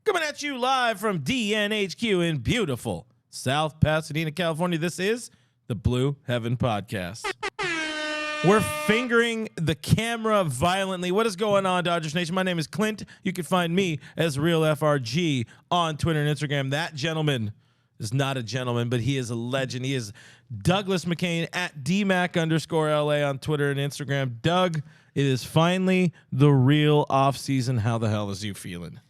Coming at you live from DNHQ in beautiful South Pasadena, California. This is the Blue Heaven Podcast. We're fingering the camera violently. What is going on, Dodgers Nation? My name is Clint. You can find me as Real FRG on Twitter and Instagram. That gentleman is not a gentleman, but he is a legend. He is Douglas McCain at DMac_LA on Twitter and Instagram. Doug, it is finally the real offseason. How the hell is you feeling?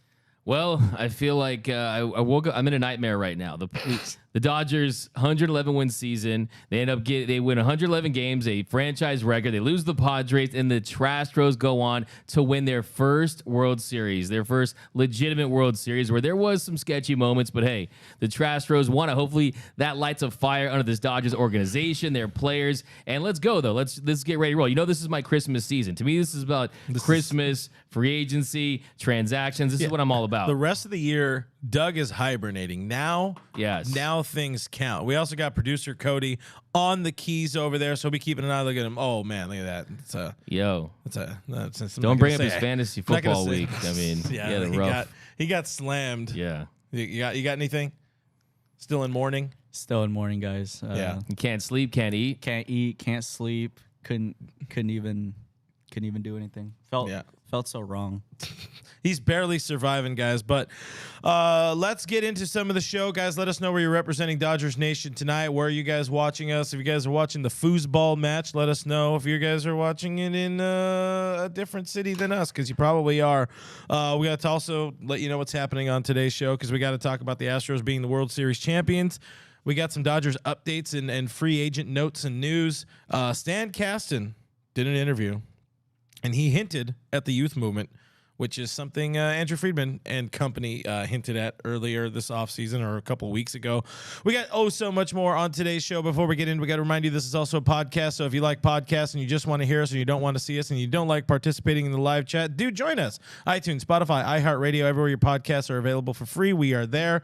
Well, I feel like I woke up. I'm in a nightmare right now. The Dodgers 111-win season. They win 111 games, a franchise record. They lose the Padres, and the Astros go on to win their first World Series, their first legitimate World Series, where there was some sketchy moments. But hey, the Astros won. Hopefully that lights a fire under this Dodgers organization, their players, and let's go though. Let's get ready to roll. You know, this is my Christmas season. To me, this is about Christmas, free agency, transactions. This is what I'm all about. The rest of the year, Doug is hibernating. Now things count. We also got producer Cody on the keys over there, so we'll be keeping an eye. Look at him. Oh man, look at that. Don't bring up his fantasy football week. I mean, he got slammed. Yeah. You got anything? Still in mourning? Still in mourning, guys. You can't sleep, can't eat. Can't eat, can't sleep. Couldn't even do anything. Felt so wrong. He's barely surviving, guys. But let's get into some of the show, guys. Let us know where you're representing Dodgers Nation tonight. Where are you guys watching us? If you guys are watching the foosball match, let us know. If you guys are watching it in a different city than us, because you probably are. We got to also let you know what's happening on today's show, because we got to talk about the Astros being the World Series champions. We got some Dodgers updates and free agent notes and news. Stan Kasten did an interview, and he hinted at the youth movement, which is something Andrew Friedman and company hinted at earlier this offseason or a couple weeks ago. We got so much more on today's show. Before we get in, we got to remind you this is also a podcast. So if you like podcasts and you just want to hear us and you don't want to see us and you don't like participating in the live chat, do join us. iTunes, Spotify, iHeartRadio, everywhere your podcasts are available for free. We are there.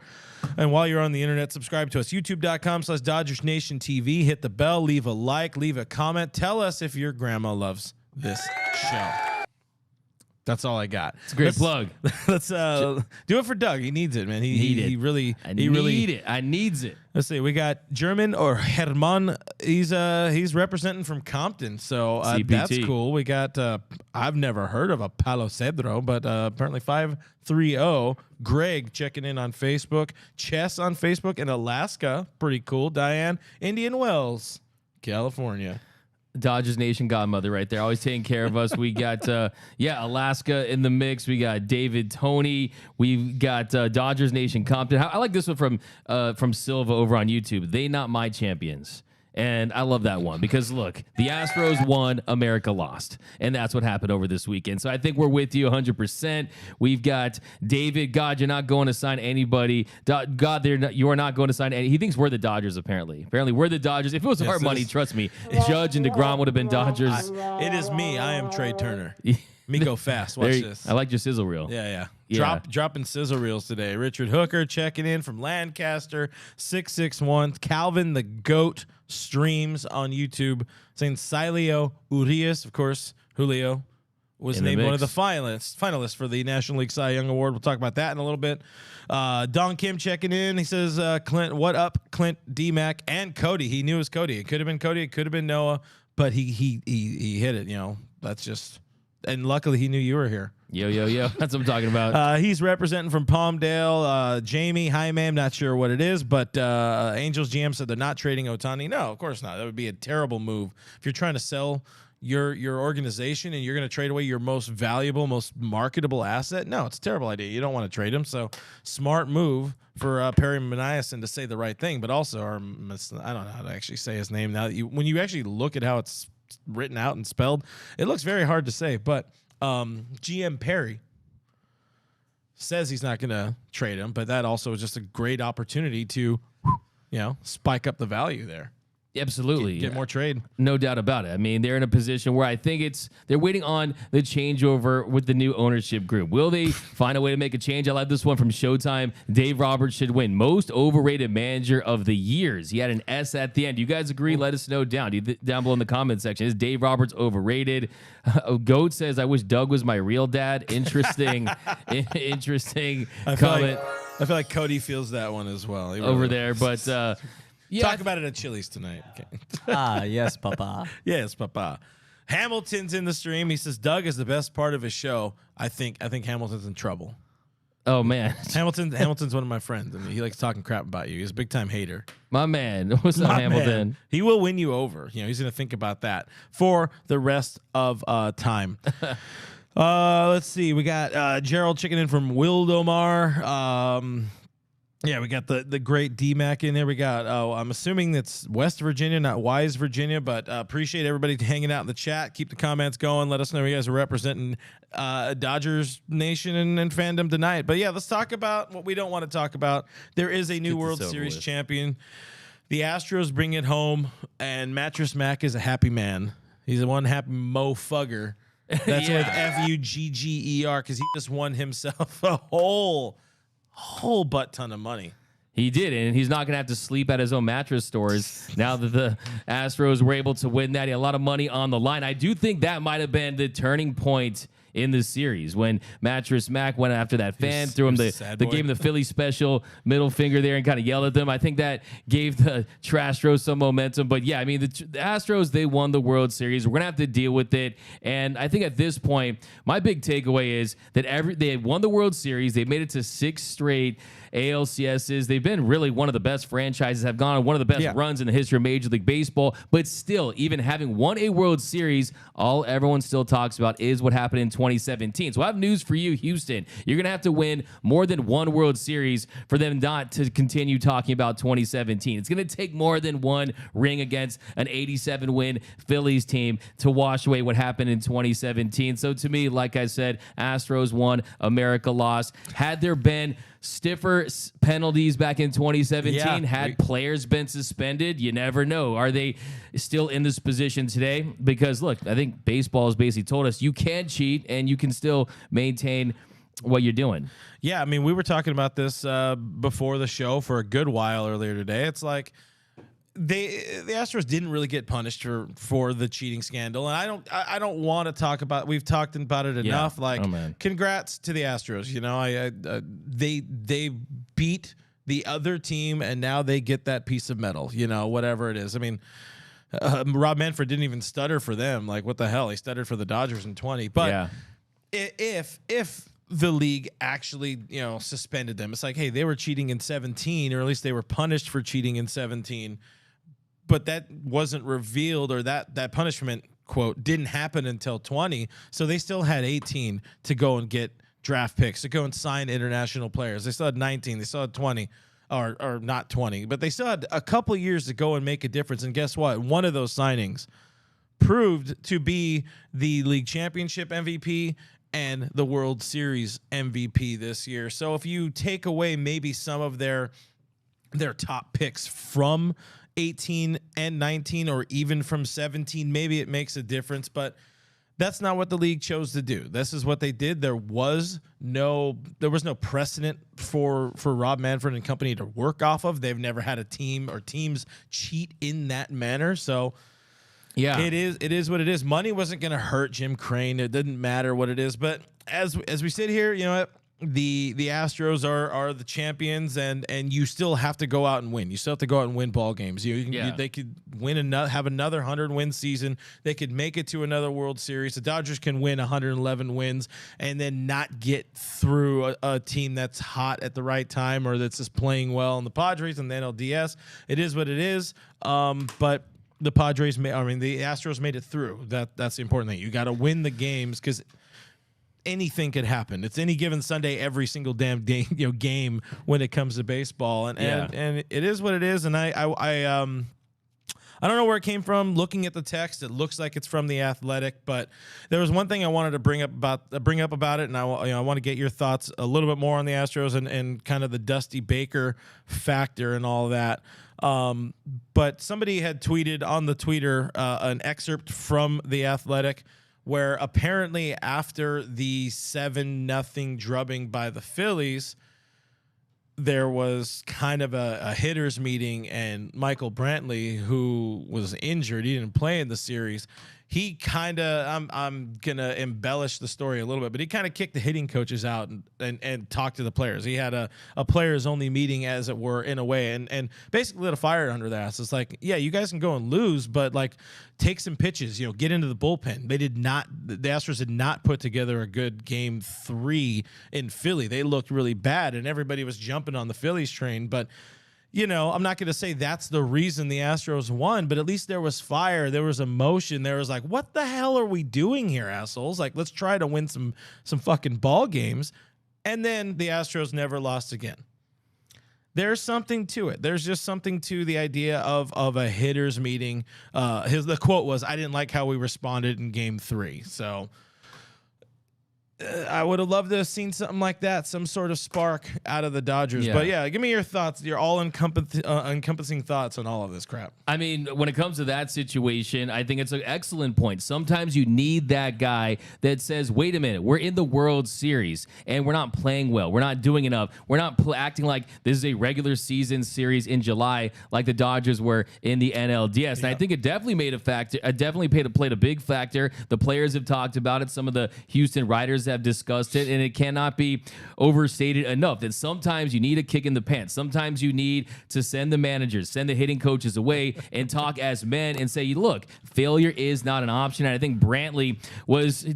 And while you're on the internet, subscribe to us. YouTube.com/Dodgers Nation TV. Hit the bell, leave a like, leave a comment. Tell us if your grandma loves this show. That's all I got. It's a great plug. Let's do it for Doug. He needs it, man. He really needs it. Let's see. We got German or Herman. He's representing from Compton, so that's cool. We got I've never heard of a Palo Cedro, but apparently 530 Greg checking in on Facebook. Chess on Facebook in Alaska, pretty cool. Diane, Indian Wells, California. Dodgers Nation godmother right there, always taking care of us. We got Alaska in the mix. We got David Tony. We've got Dodgers Nation Compton. I like this one from Silva over on YouTube. They not my champions. And I love that one because, look, the Astros won, America lost. And that's what happened over this weekend. So I think we're with you 100%. We've got David. God, you're not going to sign anybody. God, you are not going to sign any. He thinks we're the Dodgers, apparently. Apparently, we're the Dodgers. If it was our money, trust me, Judge and DeGrom would have been Dodgers. It is me. I am Trea Turner. Me go fast. Watch this. I like your sizzle reel. Yeah. Dropping sizzle reels today. Richard Hooker checking in from Lancaster 661. Calvin the Goat streams on YouTube saying Sileo Urias, of course, Julio was named one of the finalists for the National League Cy Young Award. We'll talk about that in a little bit. Don Kim checking in. He says, Clint, what up, Clint, D-Mac, and Cody. He knew it was Cody. It could have been Cody. It could have been Noah, but he hit it. You know, that's just. And luckily, he knew you were here. Yo. That's what I'm talking about. He's representing from Palmdale. Jamie, hi, ma'am. Not sure what it is, but Angels GM said they're not trading Ohtani. No, of course not. That would be a terrible move. If you're trying to sell your organization and you're going to trade away your most valuable, most marketable asset, no, it's a terrible idea. You don't want to trade him. So smart move for Perry Maniason to say the right thing, but also, I don't know how to actually say his name now. When you actually look at how it's written out and spelled, it looks very hard to say, but GM Perry says he's not going to trade him, but that also is just a great opportunity to, spike up the value there. Absolutely. Get more trade. No doubt about it. I mean, they're in a position where I think they're waiting on the changeover with the new ownership group. Will they find a way to make a change? I like this one from Showtime. Dave Roberts should win most overrated manager of the years. He had an S at the end. Do you guys agree? Let us know down below in the comment section. Is Dave Roberts overrated? Goat says, I wish Doug was my real dad. Interesting, interesting comment. I feel like Cody feels that one as well. Over there, but yeah, talk about it at Chili's tonight. Okay. Yes, Papa. Yes, Papa. Hamilton's in the stream. He says Doug is the best part of his show. I think Hamilton's in trouble. Oh man, Hamilton's one of my friends. I mean, he likes talking crap about you. He's a big time hater. My man, what's up, Hamilton? Man. He will win you over. He's going to think about that for the rest of time. Let's see. We got Gerald checking in from Wildomar. Yeah, we got the great D-Mac in there. We got, I'm assuming it's West Virginia, not Wise, Virginia, but appreciate everybody hanging out in the chat. Keep the comments going. Let us know you guys are representing Dodgers Nation and fandom tonight. But yeah, let's talk about what we don't want to talk about. There is a new World Series champion. The Astros bring it home, and Mattress Mac is a happy man. He's a one happy mofugger. That's with Fugger, because he just won himself a whole butt ton of money. He did, and he's not going to have to sleep at his own mattress stores now that the Astros were able to win that. He had a lot of money on the line. I do think that might have been the turning point in the series when Mattress Mac went after that fan, threw him gave him the Philly special middle finger there and kind of yelled at them. I think that gave the Astros some momentum. But yeah, I mean, the Astros, they won the World Series. We're going to have to deal with it. And I think at this point, my big takeaway is that they had won the World Series. They made it to 6 straight ALCSs. They've been really one of the best franchises, have gone on one of the best runs in the history of Major League Baseball. But still, even having won a World Series, all everyone still talks about is what happened in 2017. So I have news for you, Houston. You're going to have to win more than one World Series for them not to continue talking about 2017. It's going to take more than one ring against an 87-win Phillies team to wash away what happened in 2017. So to me, like I said, Astros won, America lost. Had there been stiffer penalties back in 2017, had players been suspended, you never know. Are they still in this position today? Because look, I think baseball has basically told us you can cheat and you can still maintain what you're doing. Yeah, I mean, we were talking about this before the show for a good while earlier today. It's like the Astros didn't really get punished for the cheating scandal, and I don't want to talk about. We've talked about it enough. Congrats to the Astros. They beat the other team, and now they get that piece of metal. Whatever it is. I mean, Rob Manfred didn't even stutter for them. Like, what the hell? He stuttered for the Dodgers in 20. But if the league actually, suspended them, it's like, hey, they were cheating in 17, or at least they were punished for cheating in 17. But that wasn't revealed, or that punishment, quote, didn't happen until 20. So they still had 18 to go and get draft picks, to go and sign international players. They still had 19. They still had 20, or not 20. But they still had a couple of years to go and make a difference. And guess what? One of those signings proved to be the league championship MVP and the World Series MVP this year. So if you take away maybe some of their top picks from 18 and 19, or even from 17, maybe it makes a difference, but that's not what the league chose to do. This is what they did. There was no precedent for Rob Manfred and company to work off of. They've never had a team or teams cheat in that manner. So yeah, it is what it is. Money wasn't going to hurt Jim Crane. It didn't matter what it is. But as we sit here, the Astros are the champions, and you still have to go out and win. You still have to go out and win ball games. They could win have another 100-win season. They could make it to another World Series. The Dodgers can win 111 wins and then not get through a team that's hot at the right time, or that's just playing well. And the Padres and the NLDS, it is what it is. But the Astros made it through. That's the important thing. You got to win the games, because anything could happen. It's any given Sunday, every single damn day, game when it comes to baseball, and it is what it is. And I I don't know where it came from. Looking at the text, it looks like it's from The Athletic, but there was one thing I wanted to bring up about it, and I want to get your thoughts a little bit more on the Astros and kind of the Dusty Baker factor and all that. But somebody had tweeted on the Twitter an excerpt from The Athletic where apparently after the 7-0 drubbing by the Phillies, there was kind of a hitters meeting, and Michael Brantley, who was injured, he didn't play in the series. He kind of, I'm going to embellish the story a little bit, but he kind of kicked the hitting coaches out and talked to the players. He had a players only meeting, as it were, in a way, and basically lit a fire under their ass. It's like, yeah, you guys can go and lose, but like take some pitches, get into the bullpen. The Astros did not put together a good game 3 in Philly. They looked really bad, and everybody was jumping on the Phillies train, but I'm not going to say that's the reason the Astros won, but at least there was fire. There was emotion. There was like, what the hell are we doing here, assholes? Like, let's try to win some fucking ball games. And then the Astros never lost again. There's something to it. There's just something to the idea of a hitters meeting. The quote was, "I didn't like how we responded in game 3." So I would have loved to have seen something like that, some sort of spark out of the Dodgers. Yeah. But yeah, give me your thoughts, your all-encompassing thoughts on all of this crap. I mean, when it comes to that situation, I think it's an excellent point. Sometimes you need that guy that says, wait a minute, we're in the World Series and we're not playing well. We're not doing enough. We're not acting like this is a regular season series in July like the Dodgers were in the NLDS. And I think it definitely made a factor. It definitely played a big factor. The players have talked about it. Some of the Houston writers have discussed it, and it cannot be overstated enough that sometimes you need a kick in the pants. Sometimes you need to send the managers, send the hitting coaches away and talk as men and say, look, failure is not an option. And I think Brantley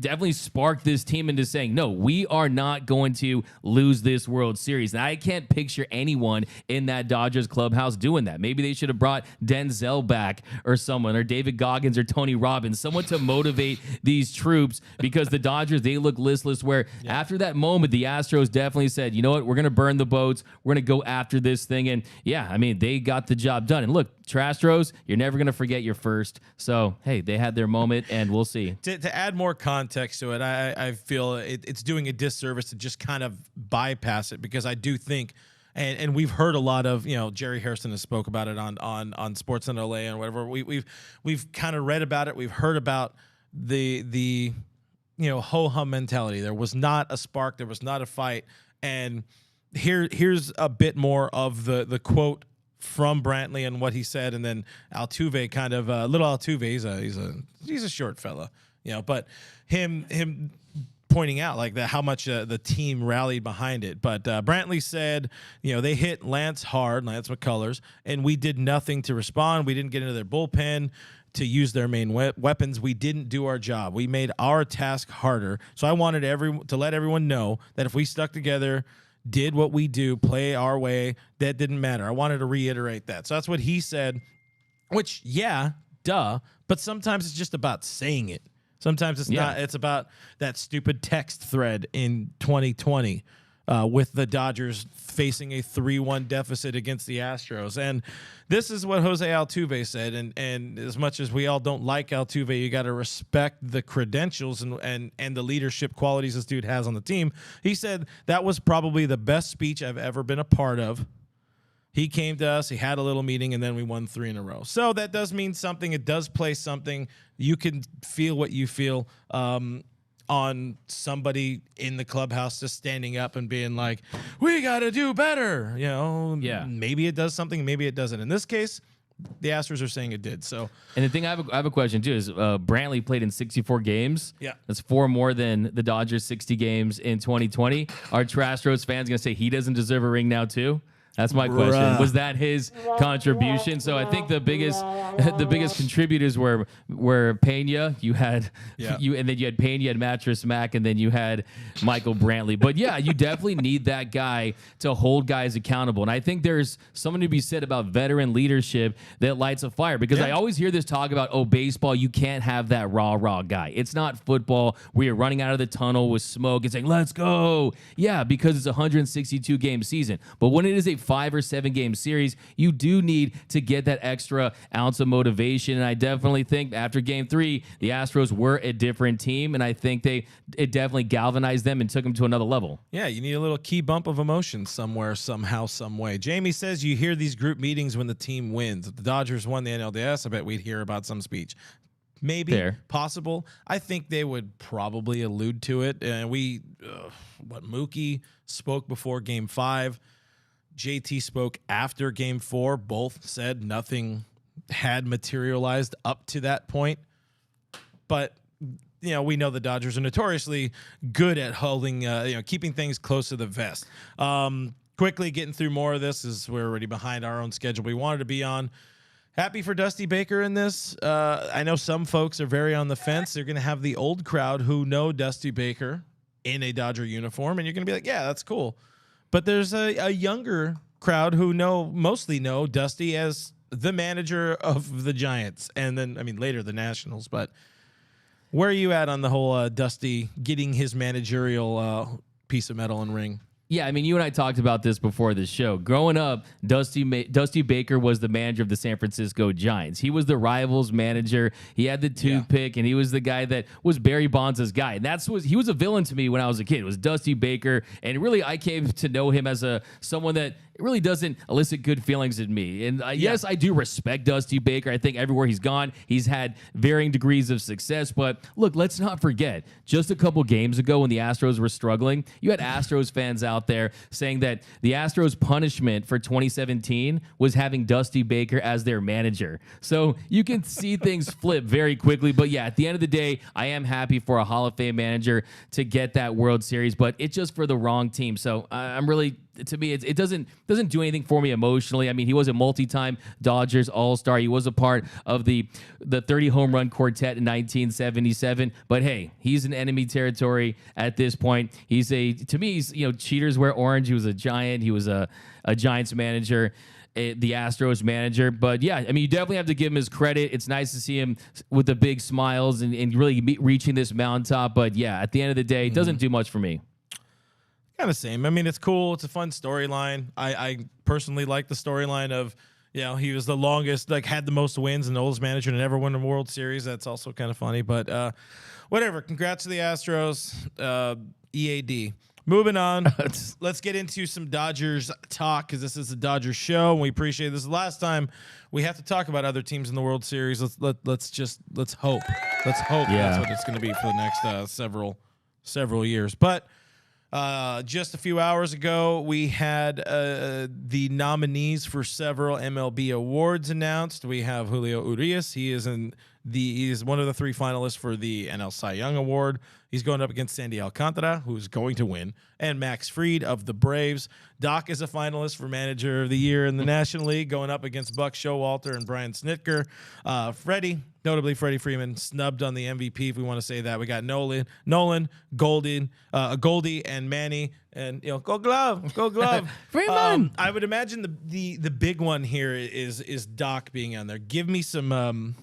definitely sparked this team into saying, no, we are not going to lose this World Series. And I can't picture anyone in that Dodgers clubhouse doing that. Maybe they should have brought Denzel back or someone, or David Goggins or Tony Robbins, someone to motivate these troops, because the Dodgers, they look listless, where after that moment, the Astros definitely said, you know what, we're going to burn the boats. We're going to go after this thing. And yeah, I mean, they got the job done. And look, Astros, you're never going to forget your first. So, hey, they had their moment, and we'll see. To add more context to it, I feel it's doing a disservice to just kind of bypass it, because I do think, and we've heard a lot of, Jerry Harrison has spoke about it on Sports in LA and whatever. We've kind of read about it. We've heard about the ho-hum mentality. There was not a spark. There was not a fight. And here's a bit more of the quote from Brantley and what he said, and then Altuve kind of little Altuve. He's a short fella, but him pointing out like that how much the team rallied behind it. But Brantley said, they hit Lance McCullers, and we did nothing to respond. We didn't get into their bullpen to use their main weapons. We didn't do our job. We made our task harder. So I wanted to let everyone know that if we stuck together, did what we do, play our way, that didn't matter. I wanted to reiterate that. So that's what he said, which, yeah, duh, but sometimes it's just about saying it. Sometimes it's not. It's about that stupid text thread in 2020 with the Dodgers facing a 3-1 deficit against the Astros. And this is what Jose Altuve said. And as much as we all don't like Altuve, you got to respect the credentials and the leadership qualities this dude has on the team. He said that was probably the best speech I've ever been a part of. He came to us, he had a little meeting, and then we won 3 in a row. So that does mean something. It does play something. You can feel what you feel on somebody in the clubhouse just standing up and being like, we got to do better. Maybe it does something, maybe it doesn't. In this case, the Astros are saying it did. So, and the thing I have a question too is Brantley played in 64 games. Yeah, that's 4 more than the Dodgers 60 games in 2020. Are Astros fans going to say he doesn't deserve a ring now too? That's my question. Was that his contribution? So I think the biggest contributors were Pena. You had and then you had Pena, you had Mattress Mac, and then you had Michael Brantley. But yeah, you definitely need that guy to hold guys accountable. And I think there's something to be said about veteran leadership that lights a fire. Because I always hear this talk about, baseball, you can't have that raw guy. It's not football where you're running out of the tunnel with smoke and saying, let's go. Yeah, because it's a 162 game season. But when it is a 5 or 7 game series, you do need to get that extra ounce of motivation. And I definitely think after game 3, the Astros were a different team, and I think it definitely galvanized them and took them to another level. Yeah, you need a little key bump of emotion somewhere, somehow, some way. Jamie says you hear these group meetings when the team wins. If the Dodgers won the NLDS, I bet we'd hear about some speech. Maybe. Fair. Possible. I think they would probably allude to it. And Mookie spoke before game 5. JT spoke after game 4. Both said nothing had materialized up to that point. But, we know the Dodgers are notoriously good at holding, keeping things close to the vest. Quickly getting through more of this, as we're already behind our own schedule we wanted to be on. Happy for Dusty Baker in this. I know some folks are very on the fence. They're going to have the old crowd who know Dusty Baker in a Dodger uniform, and you're going to be like, yeah, that's cool. But there's a younger crowd who mostly know Dusty as the manager of the Giants, and then, later the Nationals. But where are you at on the whole Dusty getting his managerial piece of metal and ring? Yeah, you and I talked about this before the show. Growing up, Dusty Baker was the manager of the San Francisco Giants. He was the rivals manager. He had the toothpick, and he was the guy that was Barry Bonds' guy. And he was a villain to me when I was a kid. It was Dusty Baker, and really I came to know him as someone that really doesn't elicit good feelings in me. And yes, I do respect Dusty Baker. I think everywhere he's gone, he's had varying degrees of success. But look, let's not forget, just a couple games ago when the Astros were struggling, you had Astros fans out there saying that the Astros' punishment for 2017 was having Dusty Baker as their manager. So you can see things flip very quickly. But yeah, at the end of the day, I am happy for a Hall of Fame manager to get that World Series, but it's just for the wrong team. So I'm really... To me, it doesn't do anything for me emotionally. He was a multi-time Dodgers All-Star. He was a part of the 30 home run quartet in 1977. But hey, he's in enemy territory at this point. To me, he's cheaters wear orange. He was a Giant. He was a Giants manager, the Astros manager. But yeah, you definitely have to give him his credit. It's nice to see him with the big smiles and really reaching this mountaintop. But yeah, at the end of the day, it doesn't do much for me. Kind of same. It's cool. It's a fun storyline. I personally like the storyline of, he was the longest, had the most wins and the oldest manager to never win a World Series. That's also kind of funny. But whatever. Congrats to the Astros. EAD. Moving on. Let's get into some Dodgers talk, because this is a Dodgers show, and we appreciate this. The last time we have to talk about other teams in the World Series. Let's hope. Let's hope that's what it's going to be for the next several years. But just a few hours ago, we had the nominees for several MLB awards announced. We have Julio Urias. He is one of the 3 finalists for the NL Cy Young Award. He's going up against Sandy Alcantara, who's going to win, and Max Fried of the Braves. Doc is a finalist for Manager of the Year in the National League, going up against Buck Showalter and Brian Snitker. Notably Freddie Freeman, snubbed on the MVP, if we want to say that. We got Nolan, Goldie, and Manny, and go glove. Freeman. I would imagine the big one here is Doc being on there. Give me some.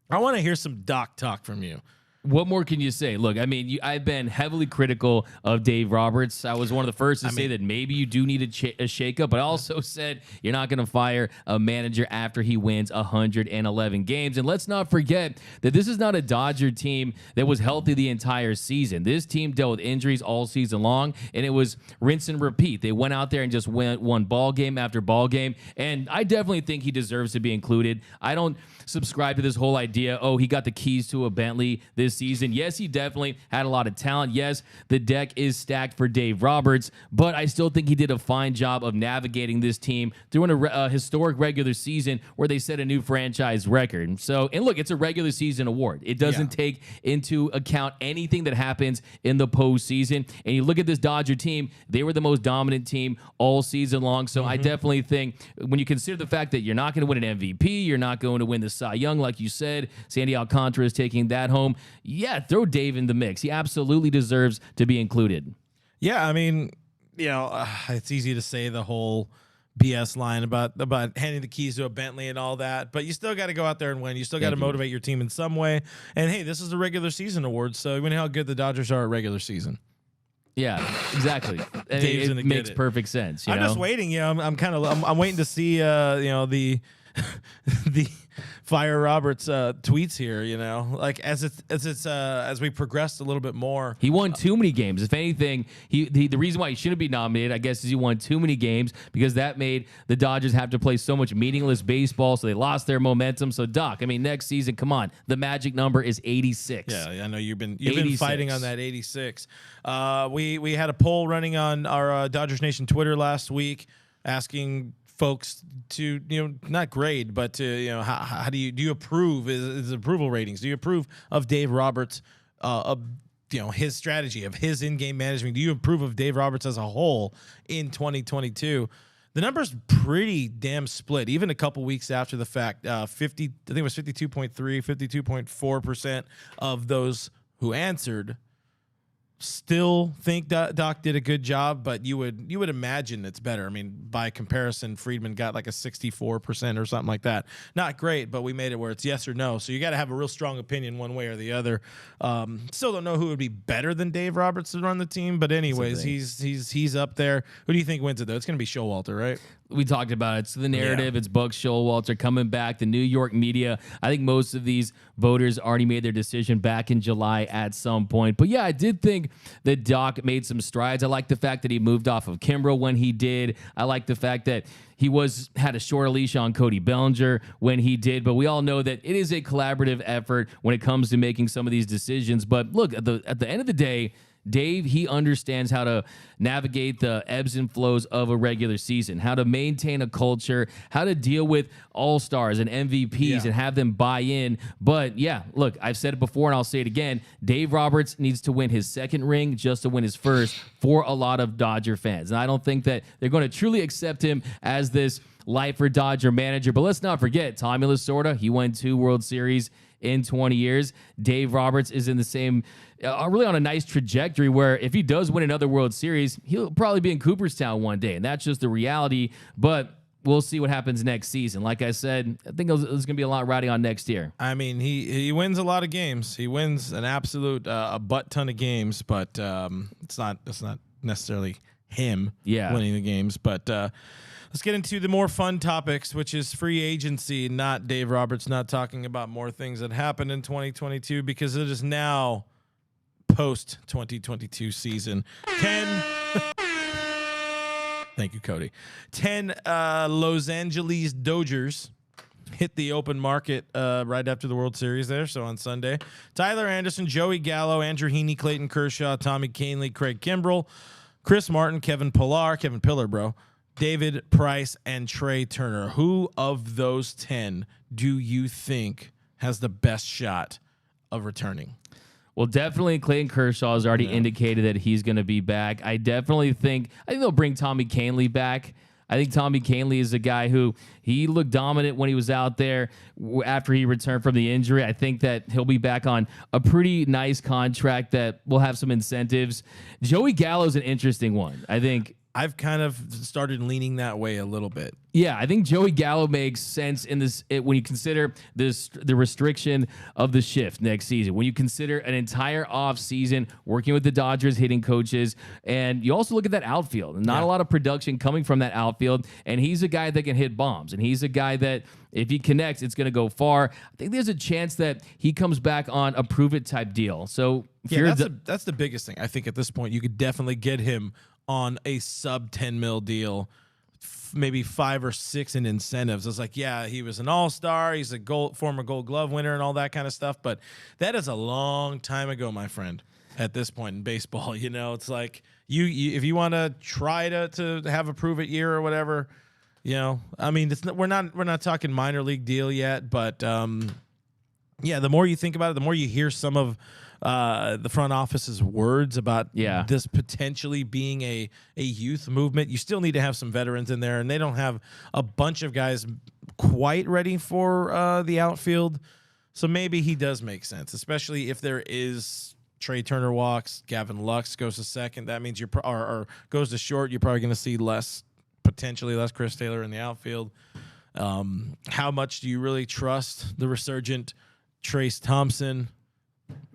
I want to hear some Doc talk from you. What more can you say? Look, I've been heavily critical of Dave Roberts. I was one of the first to say that maybe you do need a shakeup, but I also said you're not going to fire a manager after he wins 111 games. And let's not forget that this is not a Dodger team that was healthy the entire season. This team dealt with injuries all season long, and it was rinse and repeat. They went out there and just won ball game after ball game, and I definitely think he deserves to be included. I don't subscribe to this whole idea, he got the keys to a Bentley this season. Yes, he definitely had a lot of talent. Yes, the deck is stacked for Dave Roberts, but I still think he did a fine job of navigating this team through a historic regular season where they set a new franchise record. So, and look, it's a regular season award. It doesn't take into account anything that happens in the postseason. And you look at this Dodger team, they were the most dominant team all season long. So I definitely think when you consider the fact that you're not going to win an MVP, you're not going to win the Cy Young, like you said, Sandy Alcantara is taking that home. Yeah, throw Dave in the mix. He absolutely deserves to be included. Yeah, it's easy to say the whole BS line about handing the keys to a Bentley and all that, but you still got to go out there and win. You still got to motivate your team in some way. And hey, this is a regular season award, so we know how good the Dodgers are at regular season. Yeah, exactly. Dave's gonna It makes get it. perfect sense. I'm just waiting. You know, I'm waiting to see the the Fire Roberts tweets here. You know, like as we progressed a little bit more. He won too many games. If anything, the reason why he shouldn't be nominated, I guess, is he won too many games because that made the Dodgers have to play so much meaningless baseball, so they lost their momentum. So, Doc, I mean, next season, come on, the magic number is 86. Yeah, I know you've been fighting on that 86. We had a poll running on our Dodgers Nation Twitter last week, asking folks to not grade, but to how do you approve is approval ratings? Do you approve of Dave Roberts? Of his strategy, of his in-game management? Do you approve of Dave Roberts as a whole in 2022? The number's pretty damn split. Even a couple weeks after the fact, 50, I think it was 52.3, 52.4% of those who answered still think Doc did a good job, but you would imagine it's better. I mean, by comparison, Friedman got like a 64% or something like that. Not great, but we made it where it's yes or no. So you got to have a real strong opinion one way or the other. Still don't know who would be better than Dave Roberts to run the team, but anyways, he's up there. Who do you think wins it though? It's going to be Showalter, right? We talked about it. It's the narrative. Yeah. It's Buck Showalter coming back. The New York media. I think most of these voters already made their decision back in July at some point. But yeah, I did think that Doc made some strides. I like the fact that he moved off of Kimbrel when he did. I like the fact that he had a short leash on Cody Bellinger when he did. But we all know that it is a collaborative effort when it comes to making some of these decisions. But look, at the end of the day, Dave, he understands how to navigate the ebbs and flows of a regular season, how to maintain a culture, how to deal with all-stars and MVPs and have them buy in. But yeah, look, I've said it before and I'll say it again. Dave Roberts needs to win his second ring just to win his first for a lot of Dodger fans. And I don't think that they're going to truly accept him as this lifer Dodger manager. But let's not forget, Tommy Lasorda, he won 2 World Series in 20 years. Dave Roberts is in the same, really on a nice trajectory where if he does win another World Series, he'll probably be in Cooperstown one day. And that's just the reality. But we'll see what happens next season. Like I said, I think there's going to be a lot riding on next year. I mean, he wins a lot of games. He wins an absolute a butt ton of games, but it's not necessarily him winning the games. But let's get into the more fun topics, which is free agency, not Dave Roberts, not talking about more things that happened in 2022 because it is now post-2022 season. 10 Thank you, Cody. 10 Los Angeles Dodgers hit the open market right after the World Series there, so on Sunday. Tyler Anderson, Joey Gallo, Andrew Heaney, Clayton Kershaw, Tommy Kahnle, Craig Kimbrel, Chris Martin, Kevin Pillar, bro, David Price, and Trea Turner. Who of those 10 do you think has the best shot of returning? Well, definitely Clayton Kershaw has already indicated that he's going to be back. I think they'll bring Tommy Kahnle back. I think Tommy Kahnle is a guy who he looked dominant when he was out there after he returned from the injury. I think that he'll be back on a pretty nice contract that will have some incentives. Joey Gallo's an interesting one. I think I've kind of started leaning that way a little bit. Yeah, I think Joey Gallo makes sense in this when you consider the restriction of the shift next season. When you consider an entire off season working with the Dodgers hitting coaches, and you also look at that outfield. Not a lot of production coming from that outfield, and he's a guy that can hit bombs, and he's a guy that if he connects, it's going to go far. I think there's a chance that he comes back on a prove it type deal. So that's the biggest thing. I think at this point you could definitely get him on a sub 10 mil deal, maybe 5 or 6 in incentives. It's like, he was an all-star. He's a former Gold Glove winner and all that kind of stuff. But that is a long time ago, my friend, at this point in baseball. It's like you if you want to try to have a prove it year or whatever, I mean, we're not talking minor league deal yet. But, the more you think about it, the more you hear some of the front office's words about this potentially being a youth movement. You still need to have some veterans in there, and they don't have a bunch of guys quite ready for the outfield. So maybe he does make sense, especially if there is Trea Turner walks, Gavin Lux goes to second. That means or goes to short. You're probably going to see potentially less Chris Taylor in the outfield. How much do you really trust the resurgent Trace Thompson?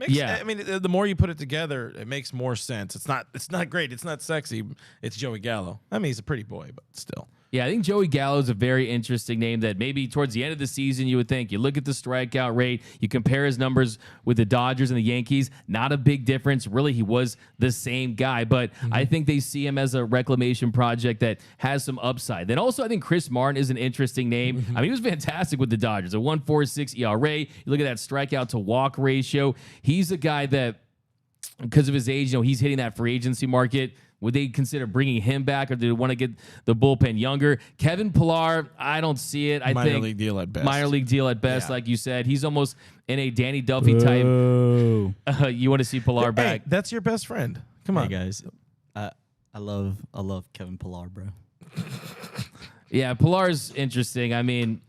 Yeah, I mean, the more you put it together, it makes more sense. It's not great. It's not sexy. It's Joey Gallo. I mean, he's a pretty boy, but still. Yeah, I think Joey Gallo is a very interesting name that maybe towards the end of the season you would think. You look at the strikeout rate, you compare his numbers with the Dodgers and the Yankees, not a big difference. Really, he was the same guy, but I think they see him as a reclamation project that has some upside. Then also, I think Chris Martin is an interesting name. I mean, he was fantastic with the Dodgers, a 1.46 ERA. You look at that strikeout to walk ratio. He's a guy that, because of his age, he's hitting that free agency market. Would they consider bringing him back, or do they want to get the bullpen younger? Kevin Pillar, I don't see it. I think minor league deal at best. Minor league deal at best, like you said. He's almost in a Danny Duffy type. You want to see Pillar back? That's your best friend. Come on, guys. I love Kevin Pillar, bro. Yeah, Pillar's interesting. I mean,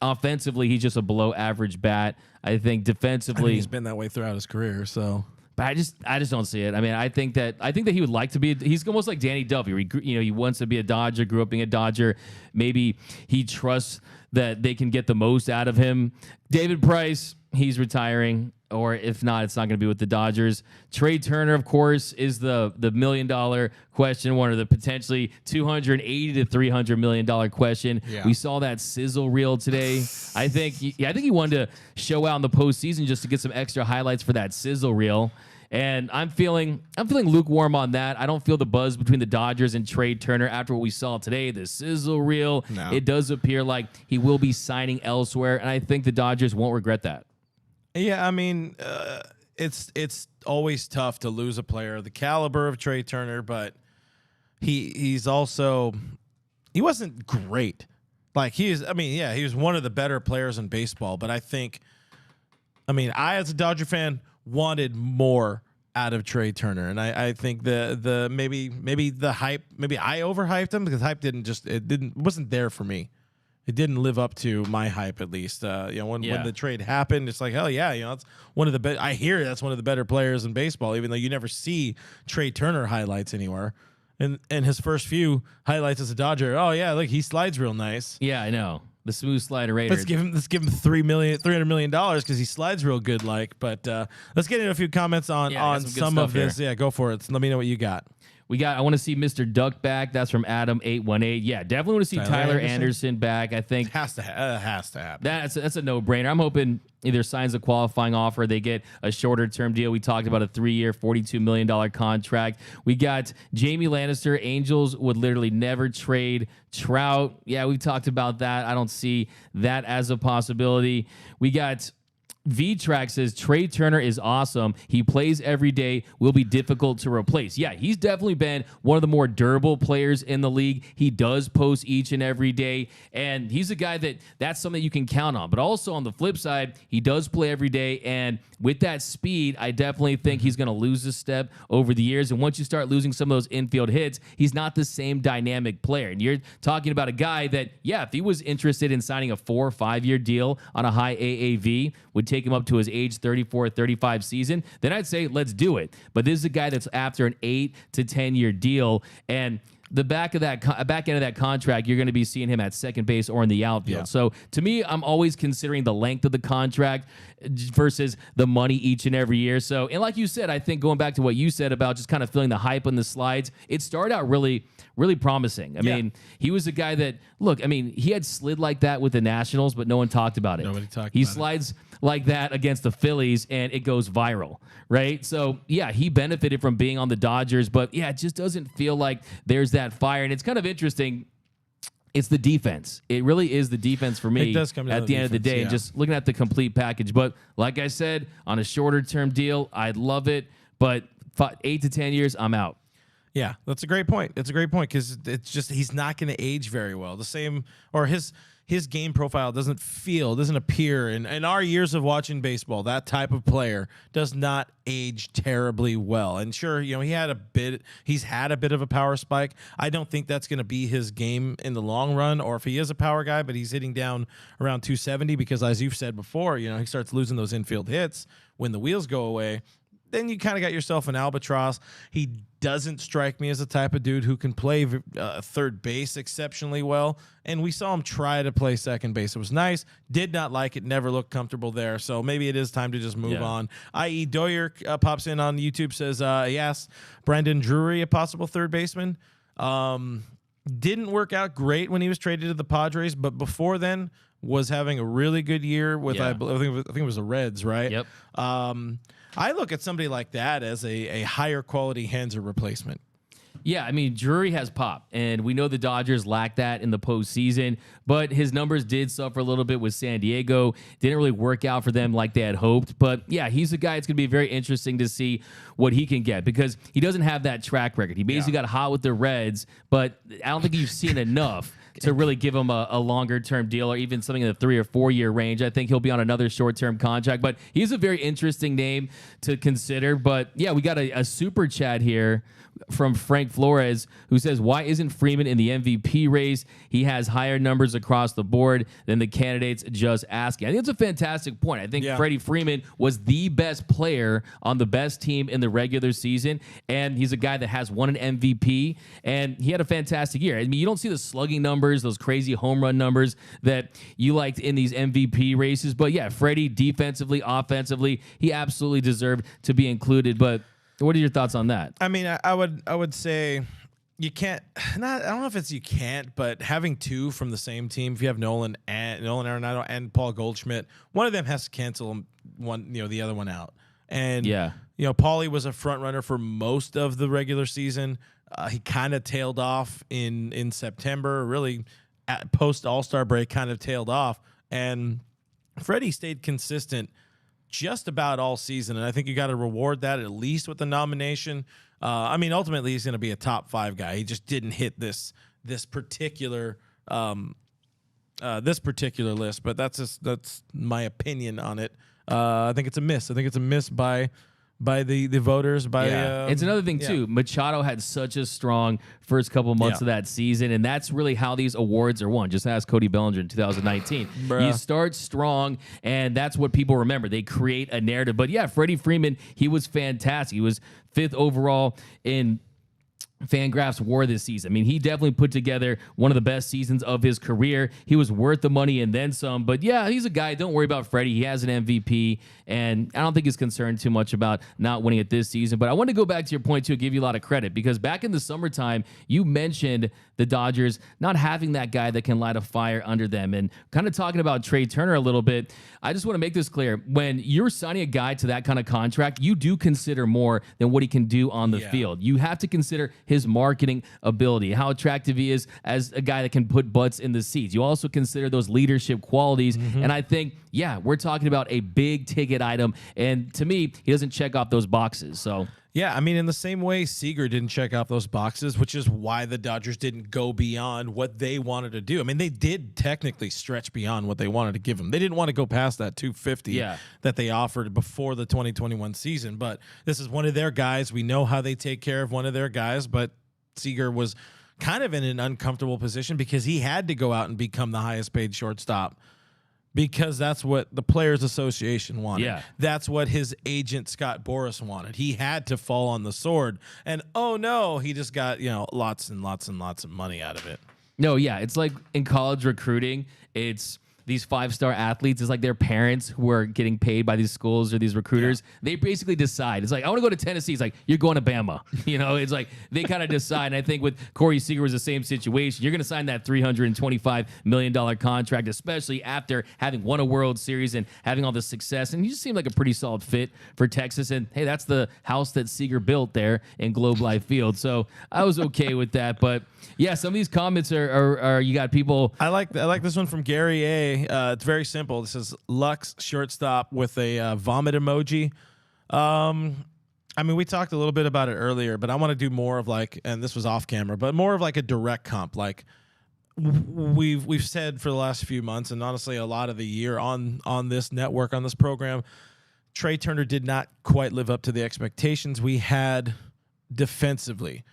offensively, he's just a below average bat. I think defensively, he's been that way throughout his career. So. But I just don't see it. I mean, I think that he would like to be. He's almost like Danny Duffy. Where he wants to be a Dodger. Grew up being a Dodger. Maybe he trusts that they can get the most out of him. David Price, he's retiring, or if not, it's not going to be with the Dodgers. Trea Turner, of course, is the $1 million question, one of the potentially $280 to $300 million question. Yeah. We saw that sizzle reel today. I think he wanted to show out in the postseason just to get some extra highlights for that sizzle reel. And I'm feeling lukewarm on that. I don't feel the buzz between the Dodgers and Trea Turner after what we saw today, the sizzle reel. No. It does appear like he will be signing elsewhere, and I think the Dodgers won't regret that. Yeah, I mean, it's always tough to lose a player of the caliber of Trea Turner, but he wasn't great. Like he was one of the better players in baseball, but I as a Dodger fan wanted more out of Trea Turner, and I think the maybe the hype, maybe I overhyped him because hype wasn't there for me. It didn't live up to my hype, at least. When the trade happened, it's like, hell yeah, that's one of the best. I hear that's one of the better players in baseball, even though you never see Trea Turner highlights anywhere. And his first few highlights as a Dodger, oh yeah, look, he slides real nice. Yeah, I know. The smooth slider Raider. Let's give him $300 million because he slides real good. But let's get into a few comments on some of this. Here. Yeah, go for it. Let me know what you got. I want to see Mr. Duck back. That's from Adam818. Yeah, definitely want to see Tyler Anderson back. I think has to happen. That's a no-brainer. I'm hoping either signs a qualifying offer, they get a shorter-term deal. We talked about a 3-year, $42 million contract. We got Jamie Lannister. Angels would literally never trade Trout. Yeah, we talked about that. I don't see that as a possibility. We got V-Track says Trea Turner is awesome. He plays every day, will be difficult to replace. Yeah, he's definitely been one of the more durable players in the league. He does post each and every day, and he's a guy that's something you can count on. But also on the flip side, he does play every day, and with that speed, I definitely think he's going to lose a step over the years. And once you start losing some of those infield hits, he's not the same dynamic player. And you're talking about a guy that, yeah, if he was interested in signing a 4 or 5 year deal on a high AAV, would take him up to his age 34, 35 season, then I'd say let's do it. But this is a guy that's after an 8 to 10 year deal, and the back end of that contract, you're going to be seeing him at second base or in the outfield. Yeah. So to me, I'm always considering the length of the contract versus the money each and every year. So, and like you said, I think going back to what you said about just kind of feeling the hype on the slides, it started out really, really promising. I mean, he was a guy that, he had slid like that with the Nationals, but no one talked about it. Nobody talked about it. He slides like that against the Phillies, and it goes viral, right? So, yeah, he benefited from being on the Dodgers, but, yeah, it just doesn't feel like there's that fire. And it's kind of interesting. It's the defense. It really is the defense for me. It does come down at the end of the day, and just looking at the complete package. But like I said, on a shorter-term deal, I'd love it, but 8 to 10 years, I'm out. Yeah, that's a great point. It's a great point because it's just he's not going to age very well. The same, or his game profile doesn't appear in our years of watching baseball. That type of player does not age terribly well. And sure, he's had a bit of a power spike. I don't think that's going to be his game in the long run, or if he is a power guy, but he's hitting down around 270 because, as you've said before, he starts losing those infield hits when the wheels go away. then you kind of got yourself an albatross. He doesn't strike me as the type of dude who can play third base exceptionally well. And we saw him try to play second base. It was nice. Did not like it. Never looked comfortable there. So maybe it is time to just move on. I.e. Doyer pops in on YouTube, says, he asked Brandon Drury, a possible third baseman. Didn't work out great when he was traded to the Padres, but before then was having a really good year with, I think it was the Reds, right? Yep. I look at somebody like that as a higher quality Hanser replacement. Yeah, I mean, Drury has pop, and we know the Dodgers lack that in the postseason, but his numbers did suffer a little bit with San Diego. Didn't really work out for them like they had hoped, but yeah, he's a guy it's going to be very interesting to see what he can get because he doesn't have that track record. He basically got hot with the Reds, but I don't think you've seen enough to really give him a longer-term deal or even something in the 3 or 4 year range. I think he'll be on another short-term contract, but he's a very interesting name to consider. But yeah, we got a super chat here from Frank Flores who says, why isn't Freeman in the MVP race? He has higher numbers across the board than the candidates just asking. I think it's a fantastic point. I think Freddie Freeman was the best player on the best team in the regular season, and he's a guy that has won an MVP, and he had a fantastic year. I mean, you don't see the slugging numbers, those crazy home run numbers that you liked in these MVP races, but yeah, Freddie defensively, offensively, he absolutely deserved to be included. But what are your thoughts on that? I mean, I would say you can't. I don't know if it's you can't, but having two from the same team, if you have Nolan Arenado and Paul Goldschmidt, one of them has to cancel the other one out. And Paulie was a front runner for most of the regular season. He kind of tailed off in September, really at post All-Star break, kind of tailed off, and Freddie stayed consistent just about all season, and I think you got to reward that at least with the nomination. I mean, ultimately, he's going to be a top 5 guy. He just didn't hit this particular list, but that's my opinion on it. I think it's a miss. I think it's a miss by the voters. It's another thing too. Machado had such a strong first couple months of that season, and that's really how these awards are won. Just ask Cody Bellinger in 2019. You start strong, and that's what people remember. They create a narrative. But yeah, Freddie Freeman, he was fantastic. He was 5th overall in Fangraphs WAR this season. I mean, he definitely put together one of the best seasons of his career. He was worth the money and then some. But yeah, he's a guy. Don't worry about Freddie. He has an MVP, and I don't think he's concerned too much about not winning it this season. But I want to go back to your point too, give you a lot of credit, because back in the summertime, you mentioned the Dodgers not having that guy that can light a fire under them, and kind of talking about Trea Turner a little bit. I just want to make this clear: when you're signing a guy to that kind of contract, you do consider more than what he can do on the field. You have to consider his marketing ability, how attractive he is as a guy that can put butts in the seats. You also consider those leadership qualities. And I think, we're talking about a big ticket item. And to me, he doesn't check off those boxes. So yeah, I mean, in the same way Seager didn't check off those boxes, which is why the Dodgers didn't go beyond what they wanted to do. I mean, they did technically stretch beyond what they wanted to give him. They didn't want to go past that 250 that they offered before the 2021 season, but this is one of their guys. We know how they take care of one of their guys, but Seager was kind of in an uncomfortable position because he had to go out and become the highest paid shortstop, because that's what the Players Association wanted. Yeah. That's what his agent Scott Boras wanted. He had to fall on the sword, and oh no, he just got lots and lots and lots of money out of it. No, it's like in college recruiting, it's these 5-star athletes. It's like their parents who are getting paid by these schools or these recruiters. They basically decide. It's like, I want to go to Tennessee. It's like, you're going to Bama. It's like they kind of decide. And I think with Corey Seager was the same situation. You're going to sign that $325 million contract, especially after having won a World Series and having all this success. And you just seem like a pretty solid fit for Texas. And hey, that's the house that Seager built there in Globe Life Field. So I was okay with that. But yeah, some of these comments are you got people. I like this one from Gary A. It's very simple. This is Lux shortstop with a vomit emoji. I mean, we talked a little bit about it earlier, but I want to do more of and this was off camera, but more of like a direct comp. Like we've said for the last few months, and honestly a lot of the year on this network, on this program, Trea Turner did not quite live up to the expectations we had defensively.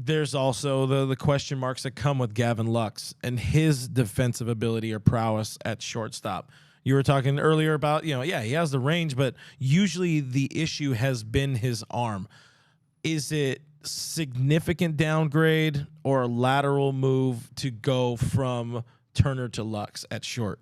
There's also the question marks that come with Gavin Lux and his defensive ability or prowess at shortstop. You were talking earlier about, he has the range, but usually the issue has been his arm. Is it significant downgrade or a lateral move to go from Turner to Lux at short?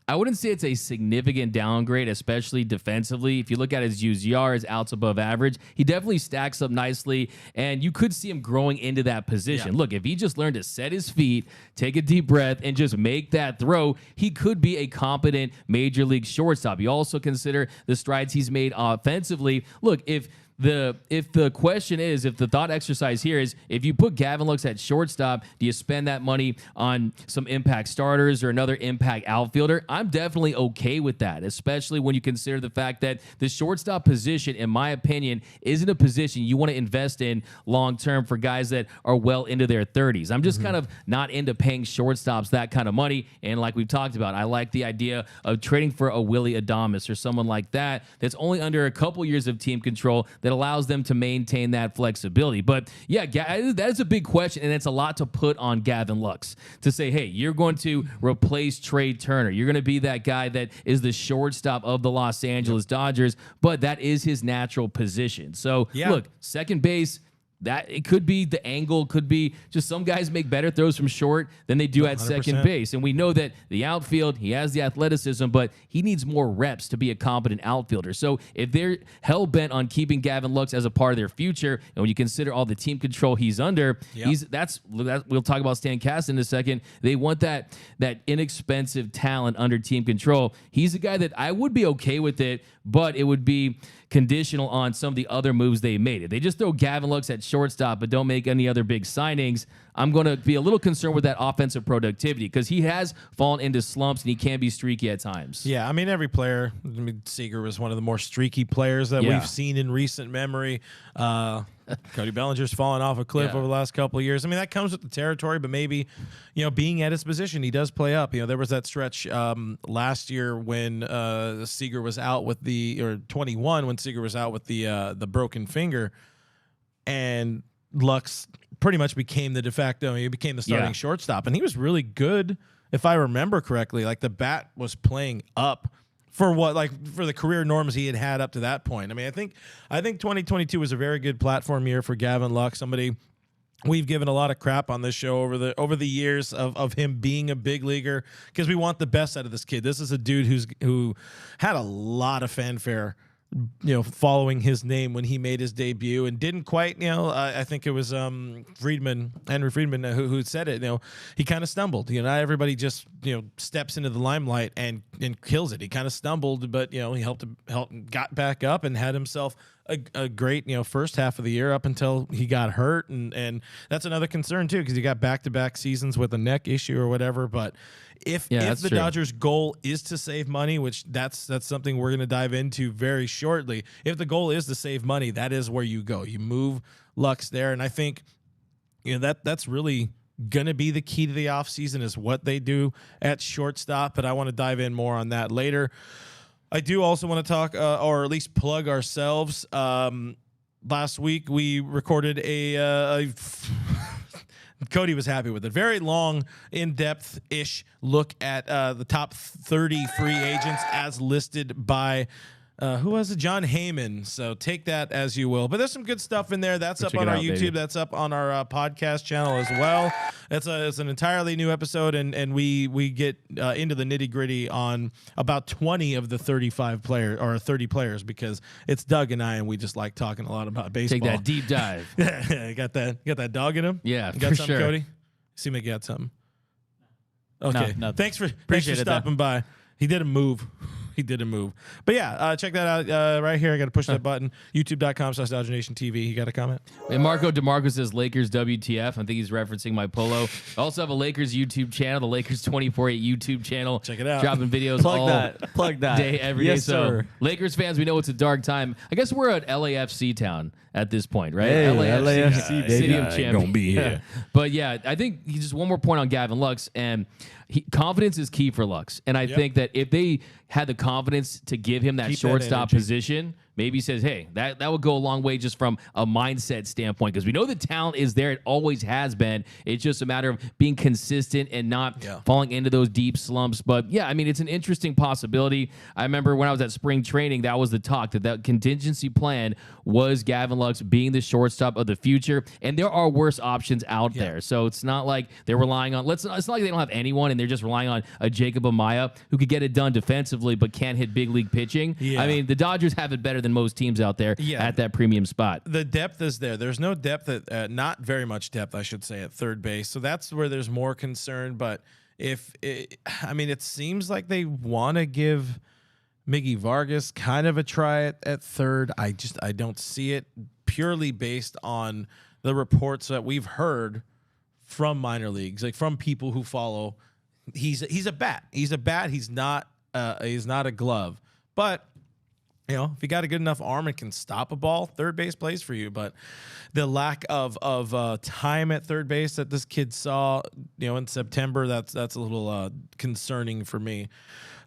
I wouldn't say it's a significant downgrade, especially defensively. If you look at his used yards, outs above average, he definitely stacks up nicely, and you could see him growing into that position. Yeah. Look, if he just learned to set his feet, take a deep breath, and just make that throw, he could be a competent major league shortstop. You also consider the strides he's made offensively. Look, if the question is, if the thought exercise here is, if you put Gavin Lux at shortstop, do you spend that money on some impact starters or another impact outfielder? I'm definitely okay with that, especially when you consider the fact that the shortstop position, in my opinion, isn't a position you want to invest in long-term for guys that are well into their 30s. I'm just kind of not into paying shortstops that kind of money. And like we've talked about, I like the idea of trading for a Willie Adames or someone like that that's only under a couple years of team control that allows them to maintain that flexibility. But yeah, that is a big question, and it's a lot to put on Gavin Lux to say, hey, you're going to replace Trea Turner. You're going to be that guy that is the shortstop of the Los Angeles Dodgers, but that is his natural position. So look, second base, that it could be the angle, could be just some guys make better throws from short than they do at 100%. second base. And we know that the outfield, he has the athleticism, but he needs more reps to be a competent outfielder. So if they're hell-bent on keeping Gavin Lux as a part of their future, and when you consider all the team control he's under, we'll talk about Stan Kasten in a second. They want that inexpensive talent under team control. He's a guy that I would be okay with it, but it would be conditional on some of the other moves they made. If they just throw Gavin Lux at shortstop but don't make any other big signings, I'm going to be a little concerned with that offensive productivity because he has fallen into slumps and he can be streaky at times. Yeah, I mean, every player, Seager was one of the more streaky players that we've seen in recent memory. Cody Bellinger's fallen off a cliff over the last couple of years. I mean, that comes with the territory, but maybe, being at his position, he does play up. There was that stretch last year when Seager was out with 21 when Seager was out with the broken finger, and Lux pretty much became the de facto. He became the starting shortstop, and he was really good, if I remember correctly. Like, the bat was playing up for the career norms he had up to that point. I mean, I think 2022 was a very good platform year for Gavin Lux. Somebody we've given a lot of crap on this show over the years of him being a big leaguer because we want the best out of this kid. This is a dude who had a lot of fanfare, following his name when he made his debut and didn't quite, I think it was Henry Friedman who said it, he kind of stumbled. Not everybody just, steps into the limelight and kills it. He kind of stumbled, but, he got back up and had himself a great, first half of the year up until he got hurt. And that's another concern too, because he got back-to-back seasons with a neck issue or whatever. But if the Dodgers' goal is to save money, which that's something we're going to dive into very shortly, if the goal is to save money, that is where you go. You move Lux there, and I think that's really going to be the key to the offseason is what they do at shortstop, but I want to dive in more on that later. I do also want to talk, or at least plug ourselves. Last week, we recorded a Cody was happy with it. Very long, in-depth-ish look at the top 30 free agents as listed by, who was it? John Heyman. So take that as you will. But there's some good stuff in there. That's up on our YouTube. Baby. That's up on our podcast channel as well. It's an entirely new episode, and we get into the nitty-gritty on about 20 of the 35 players, or 30 players, because it's Doug and I, and we just like talking a lot about baseball. Take that deep dive. Got that dog in him? Yeah, got for something, sure. Cody? See me got something. Okay. No, thanks for stopping by. He did a move. But yeah, check that out right here. I got to push that button. YouTube.com/DodgerNationTV. You got a comment? And Marco DeMarco says Lakers WTF. I think he's referencing my polo. I also have a Lakers YouTube channel, the Lakers 24/8 YouTube channel. Check it out. Dropping videos Plug that. Day, every day. Yes, sir. So Lakers fans, we know it's a dark time. I guess we're at LAFC town at this point, right? Hey, LAFC, baby. City of Champions. Gonna be here. But yeah, I think just one more point on Gavin Lux, and confidence is key for Lux. And I think that if they had the confidence to give him that shortstop position, maybe says, hey, that would go a long way just from a mindset standpoint, because we know the talent is there. It always has been. It's just a matter of being consistent and not falling into those deep slumps. But yeah, I mean, it's an interesting possibility. I remember when I was at spring training, that was the talk, that contingency plan was Gavin Lux being the shortstop of the future. And there are worse options out there. So it's not like they're relying on, it's not like they don't have anyone and they're just relying on a Jacob Amaya who could get it done defensively but can't hit big league pitching. I mean, the Dodgers have it better than most teams out there at that premium spot. The depth is there. There's no depth not very much depth, I should say, at third base. So that's where there's more concern. But it seems like they want to give Miggy Vargas kind of a try at third. I don't see it, purely based on the reports that we've heard from minor leagues, like from people who follow. He's a bat. He's a bat. He's not a glove. But if you got a good enough arm and can stop a ball, third base plays for you. But the lack of time at third base that this kid saw, in September, that's a little concerning for me.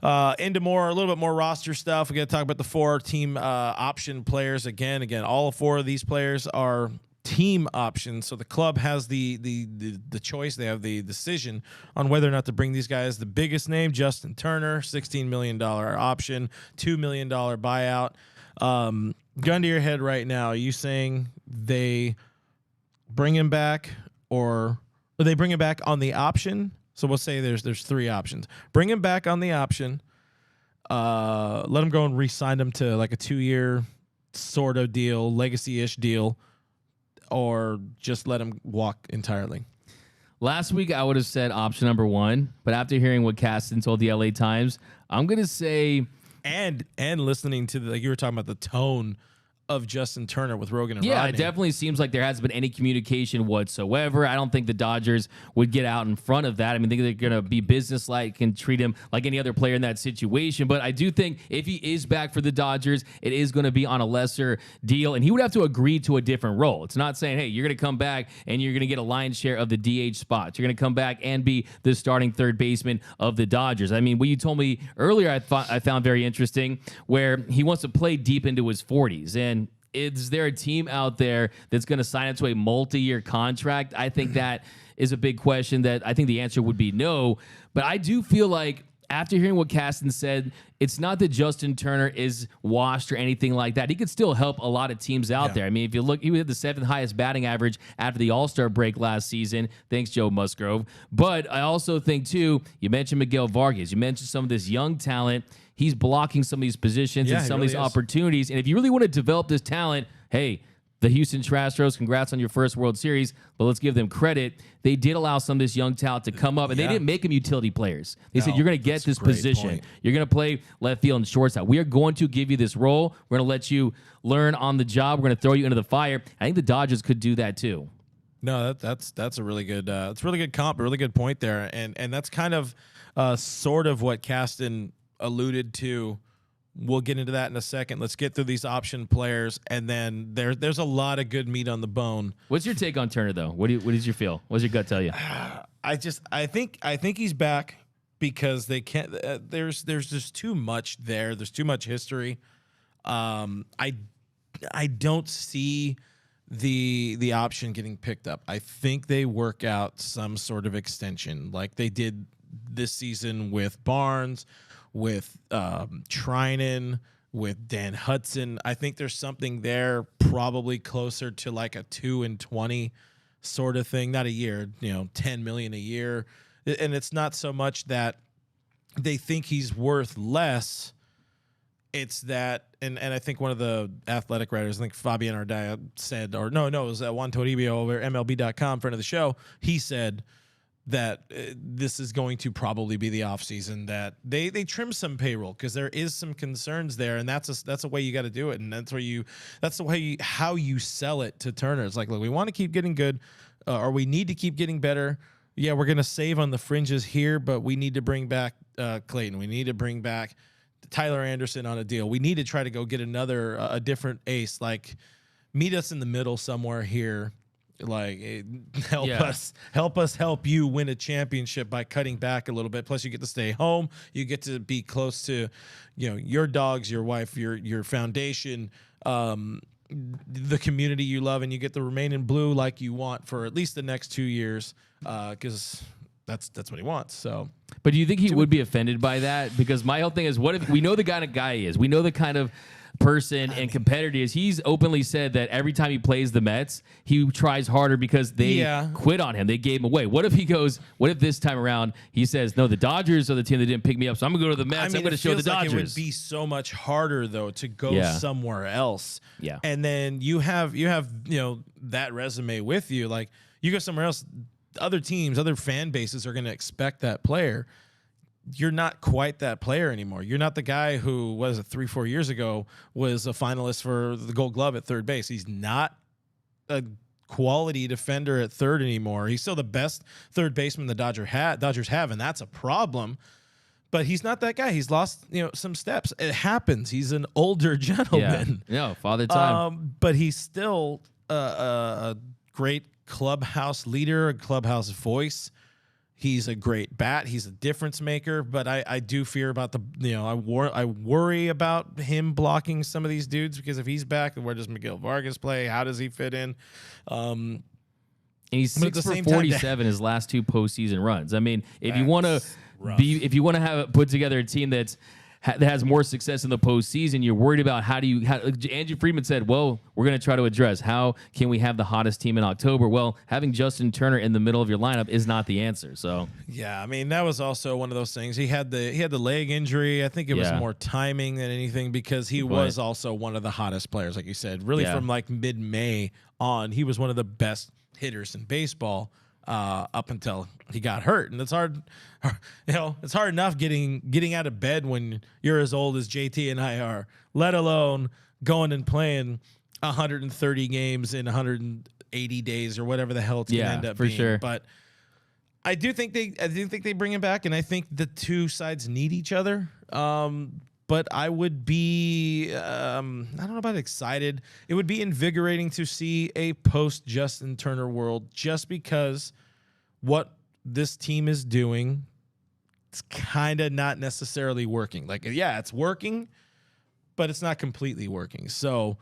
Into a little bit more roster stuff. We got to talk about the 4 team option players again. All 4 of these players are team options, so the club has the choice. They have the decision on whether or not to bring these guys. The biggest name, Justin Turner, $16 million option, $2 million buyout. Gun to your head right now, are you saying they bring him back or they bring him back on the option? So we'll say there's 3 options. Bring him back on the option, let him go and re-sign him to like a 2-year sort of deal, legacy-ish deal, or just let him walk entirely. Last week, I would have said option number 1, but after hearing what Kasten told the LA Times, I'm going to say... And listening to, like you were talking about, the tone of Justin Turner with Rogan and Rodney. It definitely seems like there hasn't been any communication whatsoever. I don't think the Dodgers would get out in front of that. I mean, I think they're going to be businesslike and treat him like any other player in that situation. But I do think if he is back for the Dodgers, it is going to be on a lesser deal, and he would have to agree to a different role. It's not saying, hey, you're going to come back and you're going to get a lion's share of the DH spots. You're going to come back and be the starting third baseman of the Dodgers. I mean, what you told me earlier, I found very interesting, where he wants to play deep into his 40s. And is there a team out there that's going to sign into a multi-year contract? I think that is a big question that I think the answer would be no. But I do feel like after hearing what Kasten said, it's not that Justin Turner is washed or anything like that. He could still help a lot of teams out there. I mean, if you look, he had the 7th highest batting average after the All-Star break last season. Thanks, Joe Musgrove. But I also think, too, you mentioned Miguel Vargas. You mentioned some of this young talent. He's blocking some of these positions and some of these opportunities. And if you really want to develop this talent, hey, the Houston Astros, congrats on your first World Series, but let's give them credit. They did allow some of this young talent to come up, and they didn't make them utility players. They said, you're going to get this position. Point. You're going to play left field and shortstop. We are going to give you this role. We're going to let you learn on the job. We're going to throw you into the fire. I think the Dodgers could do that too. No, that's a really good it's a really good comp, a really good point there. And that's kind of sort of what Kasten alluded to. We'll get into that in a second. Let's get through these option players, and then there's a lot of good meat on the bone. What's your take on Turner, though? What is your feel? What does your gut tell you? I think he's back because they can't. There's just too much there. There's too much history. I don't see the option getting picked up. I think they work out some sort of extension like they did this season with Barnes, with Trinan, with Dan Hudson. I think there's something there, probably closer to like a 2 and 20 sort of thing. Not a year, $10 million a year. And it's not so much that they think he's worth less. It's that, and I think one of the athletic writers, I think Fabian Ardaya said, or no, it was Juan Toribio over MLB.com, friend of the show. He said that this is going to probably be the offseason that they trim some payroll because there is some concerns there, and that's a way you got to do it, and that's the way how you sell it to Turner. It's like, look, we want to keep getting good, or we need to keep getting better. Yeah, we're gonna save on the fringes here, but we need to bring back Clayton. We need to bring back Tyler Anderson on a deal. We need to try to go get a different ace. Like, meet us in the middle somewhere here. Like, help us help you win a championship by cutting back a little bit. Plus, you get to stay home. You get to be close to, your dogs, your wife, your foundation, the community you love, and you get to remain in blue like you want for at least the next 2 years, because that's what he wants. So, but do you think he would be offended by that? Because my whole thing is, what if we know the kind of guy he is? We know the kind of person and competitor he is. He's openly said that every time he plays the Mets, he tries harder because they quit on him. They gave him away. What if this time around he says, no, the Dodgers are the team that didn't pick me up, so I'm going to go to the Mets. I'm going to show the Dodgers. It would be so much harder, though, to go somewhere else. Yeah. And then you have that resume with you. Like, you go somewhere else, other teams, other fan bases are going to expect that player. You're not quite that player anymore. You're not the guy who, 3-4 years ago, was a finalist for the Gold Glove at third base. He's not a quality defender at third anymore. He's still the best third baseman the Dodgers have, and that's a problem. But he's not that guy. He's lost, some steps. It happens. He's an older gentleman. Yeah, father time. But he's still a great clubhouse leader, a clubhouse voice. He's a great bat. He's a difference maker, but I do fear about I worry about him blocking some of these dudes, because if he's back, where does Miguel Vargas play? How does he fit in? And he's 6 for 47 his last 2 postseason runs. I mean, if you want to have put together a team that has more success in the postseason, you're worried about Andrew Friedman said, well, we're going to try to address how can we have the hottest team in October. Well, having Justin Turner in the middle of your lineup is not the answer. So yeah, I mean, that was also one of those things. He had the leg injury. I think it was more timing than anything, because he was also one of the hottest players, like you said, really from like mid-May on. He was one of the best hitters in baseball up until he got hurt. And it's hard, it's hard enough getting out of bed when you're as old as JT and I are, let alone going and playing 130 games in 180 days or whatever the hell it's going to end up being. Sure. But I do think they bring him back, and I think the two sides need each other. But I would be, I don't know about excited. It would be invigorating to see a post Justin Turner world, just because what this team is doing, it's kind of not necessarily working. Like, yeah, it's working, but it's not completely working. So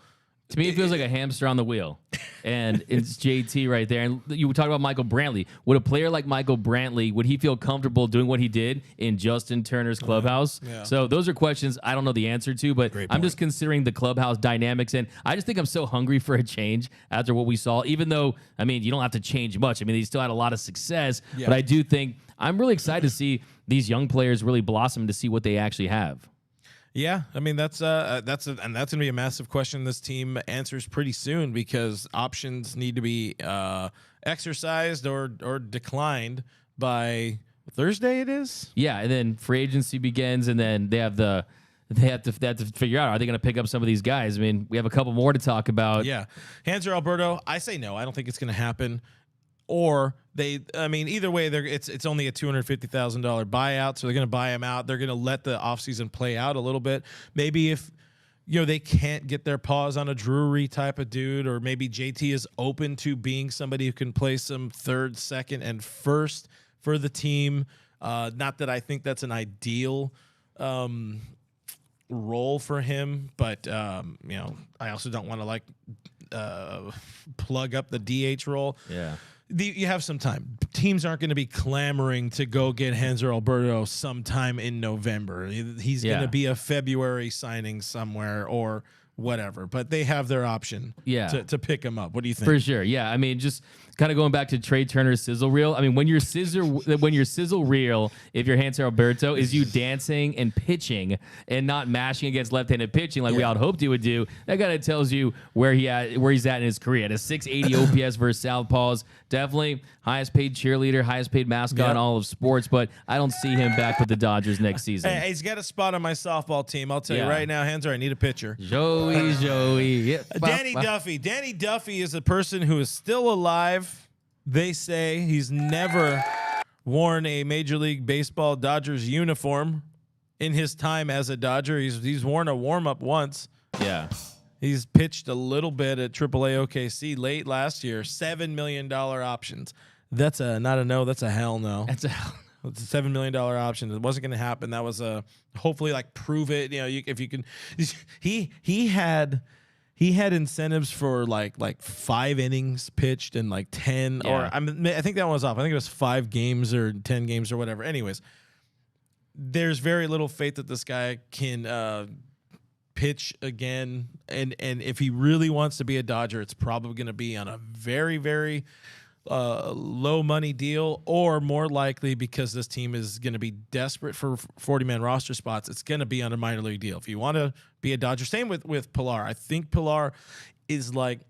to me, it feels like a hamster on the wheel, and it's JT right there. And you talk about Michael Brantley. Would a player like Michael Brantley, would he feel comfortable doing what he did in Justin Turner's clubhouse? Yeah. So those are questions I don't know the answer to, but I'm just considering the clubhouse dynamics. And I just think I'm so hungry for a change after what we saw, even though, I mean, you don't have to change much. I mean, he still had a lot of success, but I do think I'm really excited to see these young players really blossom, to see what they actually have. Yeah, I mean, that's going to be a massive question this team answers pretty soon, because options need to be exercised or declined by Thursday. It is. Yeah, and then free agency begins, and then they have to figure out, are they going to pick up some of these guys? I mean, we have a couple more to talk about. Yeah, Hanser Alberto, I say no. I don't think it's going to happen. Or either way, it's only a $250,000 buyout, so they're going to buy him out. They're going to let the offseason play out a little bit. Maybe if they can't get their paws on a Drury type of dude, or maybe JT is open to being somebody who can play some third, second, and first for the team. Not that I think that's an ideal role for him, but I also don't want to plug up the DH role. Yeah. You have some time. Teams aren't going to be clamoring to go get Hanser Alberto sometime in November. He's going to be a February signing somewhere or whatever, but they have their option to pick him up. What do you think? For sure. Yeah. I mean, just kind of going back to Trea Turner's sizzle reel. I mean, when your sizzle reel, if you're Hanser Alberto, is you dancing and pitching and not mashing against left-handed pitching like we all hoped he would do, that kind of tells you where he's at in his career. At a 680 OPS versus Southpaws, definitely highest paid cheerleader, highest paid mascot in all of sports, but I don't see him back with the Dodgers next season. Hey, he's got a spot on my softball team. I'll tell you right now, Hanser, I need a pitcher. Joey. Yep. Danny Duffy. Danny Duffy is a person who is still alive. They say he's never worn a Major League Baseball Dodgers uniform in his time as a Dodger. He's worn a warm-up once. Yeah. He's pitched a little bit at AAA OKC late last year. $7 million options. That's not a no. That's a hell no. That's a hell. It's a $7 million option. It wasn't going to happen. That was hopefully like prove it. If you can. He had incentives for like 5 innings pitched and like 10 or I think that one was off. I think it was 5 games or 10 games or whatever. Anyways, there's very little faith that this guy can pitch again. And if he really wants to be a Dodger, it's probably going to be on a very, very low money deal, or more likely because this team is going to be desperate for 40-man roster spots, it's going to be on a minor league deal. If you want to be a Dodger, same with Pilar. I think Pilar is like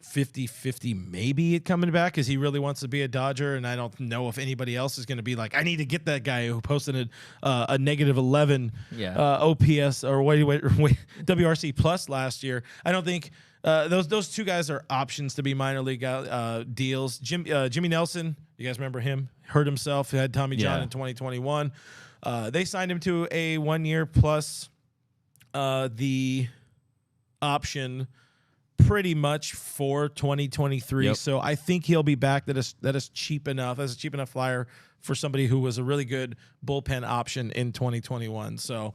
50-50 maybe it coming back because he really wants to be a Dodger, and I don't know if anybody else is going to be like, I need to get that guy who posted a negative 11 OPS or WRC plus last year. I don't think those two guys are options to be minor league deals. Jimmy Nelson, you guys remember him? Hurt himself, had Tommy John in 2021. They signed him to a 1 year plus the option pretty much for 2023. Yep. So I think he'll be back. That is cheap enough. That's a cheap enough flyer for somebody who was a really good bullpen option in 2021. So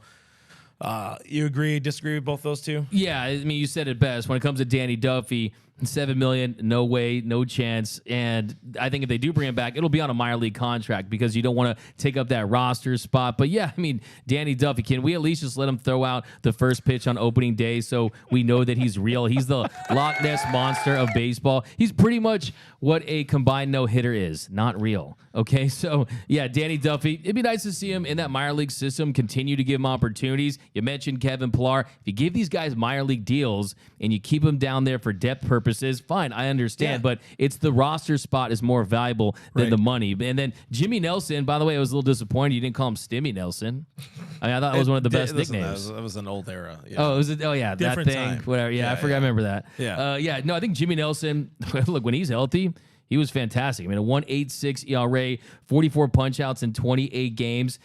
you agree, disagree with both those two? Yeah, I mean, you said it best. When it comes to Danny Duffy, $7 million, no way, no chance. And I think if they do bring him back, it'll be on a minor league contract because you don't want to take up that roster spot. But yeah, I mean, Danny Duffy, can we at least just let him throw out the first pitch on opening day so we know that he's real? He's the Loch Ness monster of baseball. He's pretty much what a combined no-hitter is, not real. Okay, so yeah, Danny Duffy, it'd be nice to see him in that minor league system, continue to give him opportunities. You mentioned Kevin Pilar. If you give these guys minor league deals and you keep them down there for depth purposes, fine, I understand, but it's the roster spot is more valuable than the money. And then Jimmy Nelson, by the way, I was a little disappointed you didn't call him Stimmy Nelson. I mean, I thought that was one of the best nicknames. That was an old era. Yeah. Oh, that Different thing, time. whatever. Yeah, I forgot. I remember that. Yeah. No, I think Jimmy Nelson, look, when he's healthy, he was fantastic. I mean, a 1.86 ERA, 44 punch outs in 28 games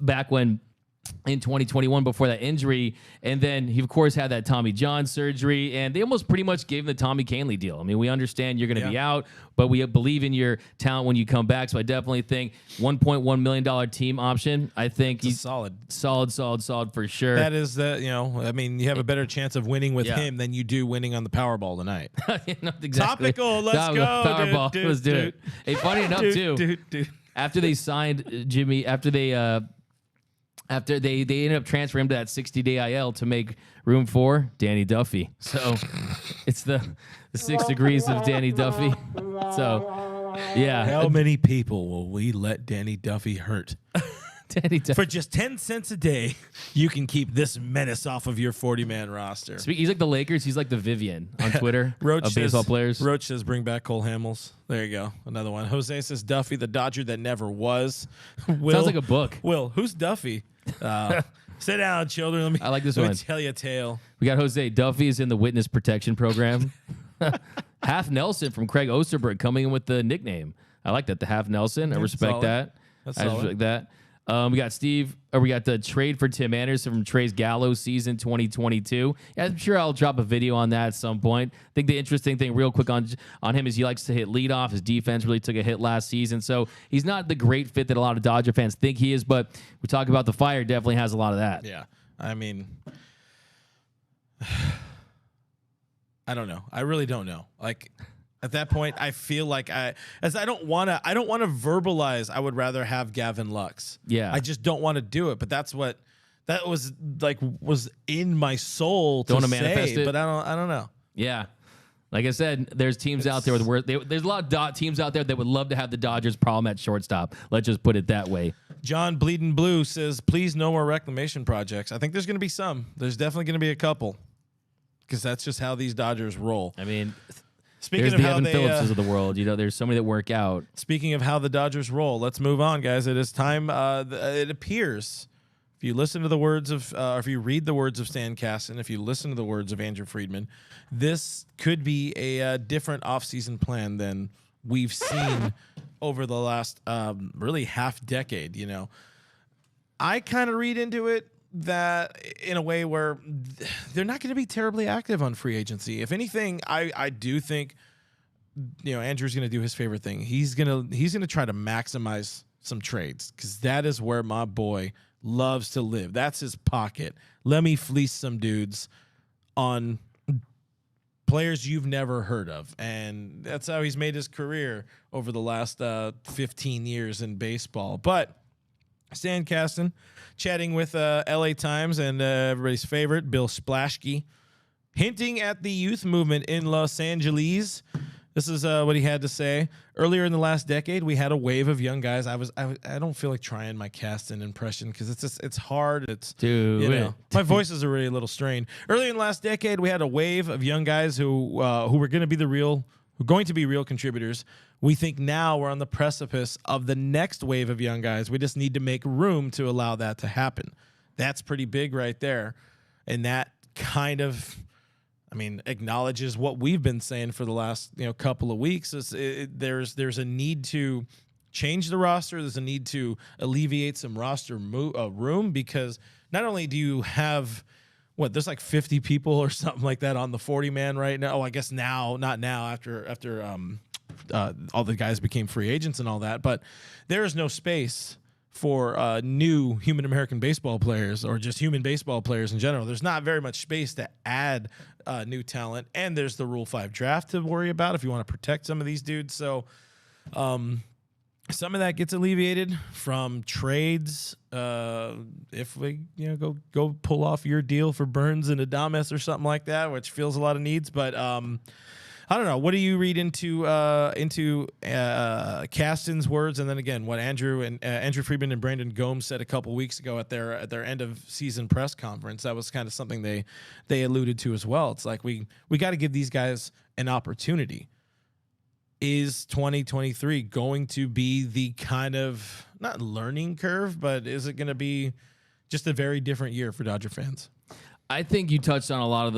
back when in 2021 before that injury. And then he, of course, had that Tommy John surgery, and they almost pretty much gave him the Tommy Canley deal. I mean, we understand you're going to be out, but we believe in your talent when you come back. So I definitely think $1.1 million team option. I think he's solid for sure. That is I mean, you have a better chance of winning with him than you do winning on the Powerball tonight. Exactly. Topical. Let's go. Powerball. Let's do it. Hey, funny enough, too, dude. after they signed Jimmy, after they ended up transferring him to that 60-day IL to make room for Danny Duffy. So it's the 6 degrees of Danny Duffy. So, yeah. How many people will we let Danny Duffy hurt? Danny Duffy. For just 10 cents a day, you can keep this menace off of your 40-man roster. He's like the Lakers. He's like the Vivian on Twitter of baseball players. Roach says, bring back Cole Hamels. There you go. Another one. Jose says, Duffy, the Dodger that never was. Sounds like a book. Will, who's Duffy? Sit down, children. I like this let one. me tell you a tale. We got Jose. Duffy is in the witness protection program. Half Nelson from Craig Osterberg coming in with the nickname. I like that. The Half Nelson. I respect that. I respect that. We got Steve, or we got the trade for Tim Anderson from Trey's Gallo season 2022. Yeah, I'm sure I'll drop a video on that at some point. I think the interesting thing, real quick on him, is he likes to hit leadoff. His defense really took a hit last season, so he's not the great fit that a lot of Dodger fans think he is. But we talk about the fire, definitely has a lot of that. Yeah, I mean, I don't know. I really don't know. Like. At that point, I feel like I don't want to verbalize. I would rather have Gavin Lux. Yeah, I just don't want to do it. But that was in my soul to manifest it. But I don't know. Yeah, like I said, there's teams out there there's a lot of teams out there that would love to have the Dodgers problem at shortstop. Let's just put it that way. John Bleeding Blue says, please no more reclamation projects. I think there's going to be some. There's definitely going to be a couple because that's just how these Dodgers roll. I mean. Speaking there's of the how Evan Phillipses of the world. There's so many that work out. Speaking of how the Dodgers roll, let's move on, guys. It is time. It appears, if you listen to the words of, or if you read the words of Stan Kasten, if you listen to the words of Andrew Friedman, this could be a different offseason plan than we've seen over the last really half decade. I kind of read into it that in a way where they're not going to be terribly active on free agency. If anything, I do think, Andrew's going to do his favorite thing. He's going to try to maximize some trades, because that is where my boy loves to live. That's his pocket. Let me fleece some dudes on players you've never heard of. And that's how he's made his career over the last 15 years in baseball. But Stan Kasten chatting with LA Times and everybody's favorite, Bill Splashke, hinting at the youth movement in Los Angeles. This is what he had to say. Earlier in the last decade, we had a wave of young guys. I don't feel like trying my Kasten impression, because it's hard. My voice is already a little strained. Earlier in the last decade, we had a wave of young guys who were going to be real contributors. We think now we're on the precipice of the next wave of young guys. We just need to make room to allow that to happen. That's pretty big right there, and that kind of, acknowledges what we've been saying for the last couple of weeks. There's a need to change the roster. There's a need to alleviate some roster room, because not only do you have there's like 50 people or something like that on the 40-man right now. Oh, I guess not now after all the guys became free agents and all that, but there is no space for new human American baseball players, or just human baseball players in general. There's not very much space to add new talent, and there's the Rule 5 draft to worry about if you want to protect some of these dudes. So some of that gets alleviated from trades. If we go pull off your deal for Burns and Adames or something like that, which fills a lot of needs. But I don't know. What do you read into Kasten's words, and then again what Andrew Friedman and Brandon Gomes said a couple weeks ago at their end of season press conference? That was kind of something they alluded to as well. It's like we got to give these guys an opportunity. Is 2023 going to be the kind of, not learning curve, but is it going to be just a very different year for Dodger fans? I think you touched on a lot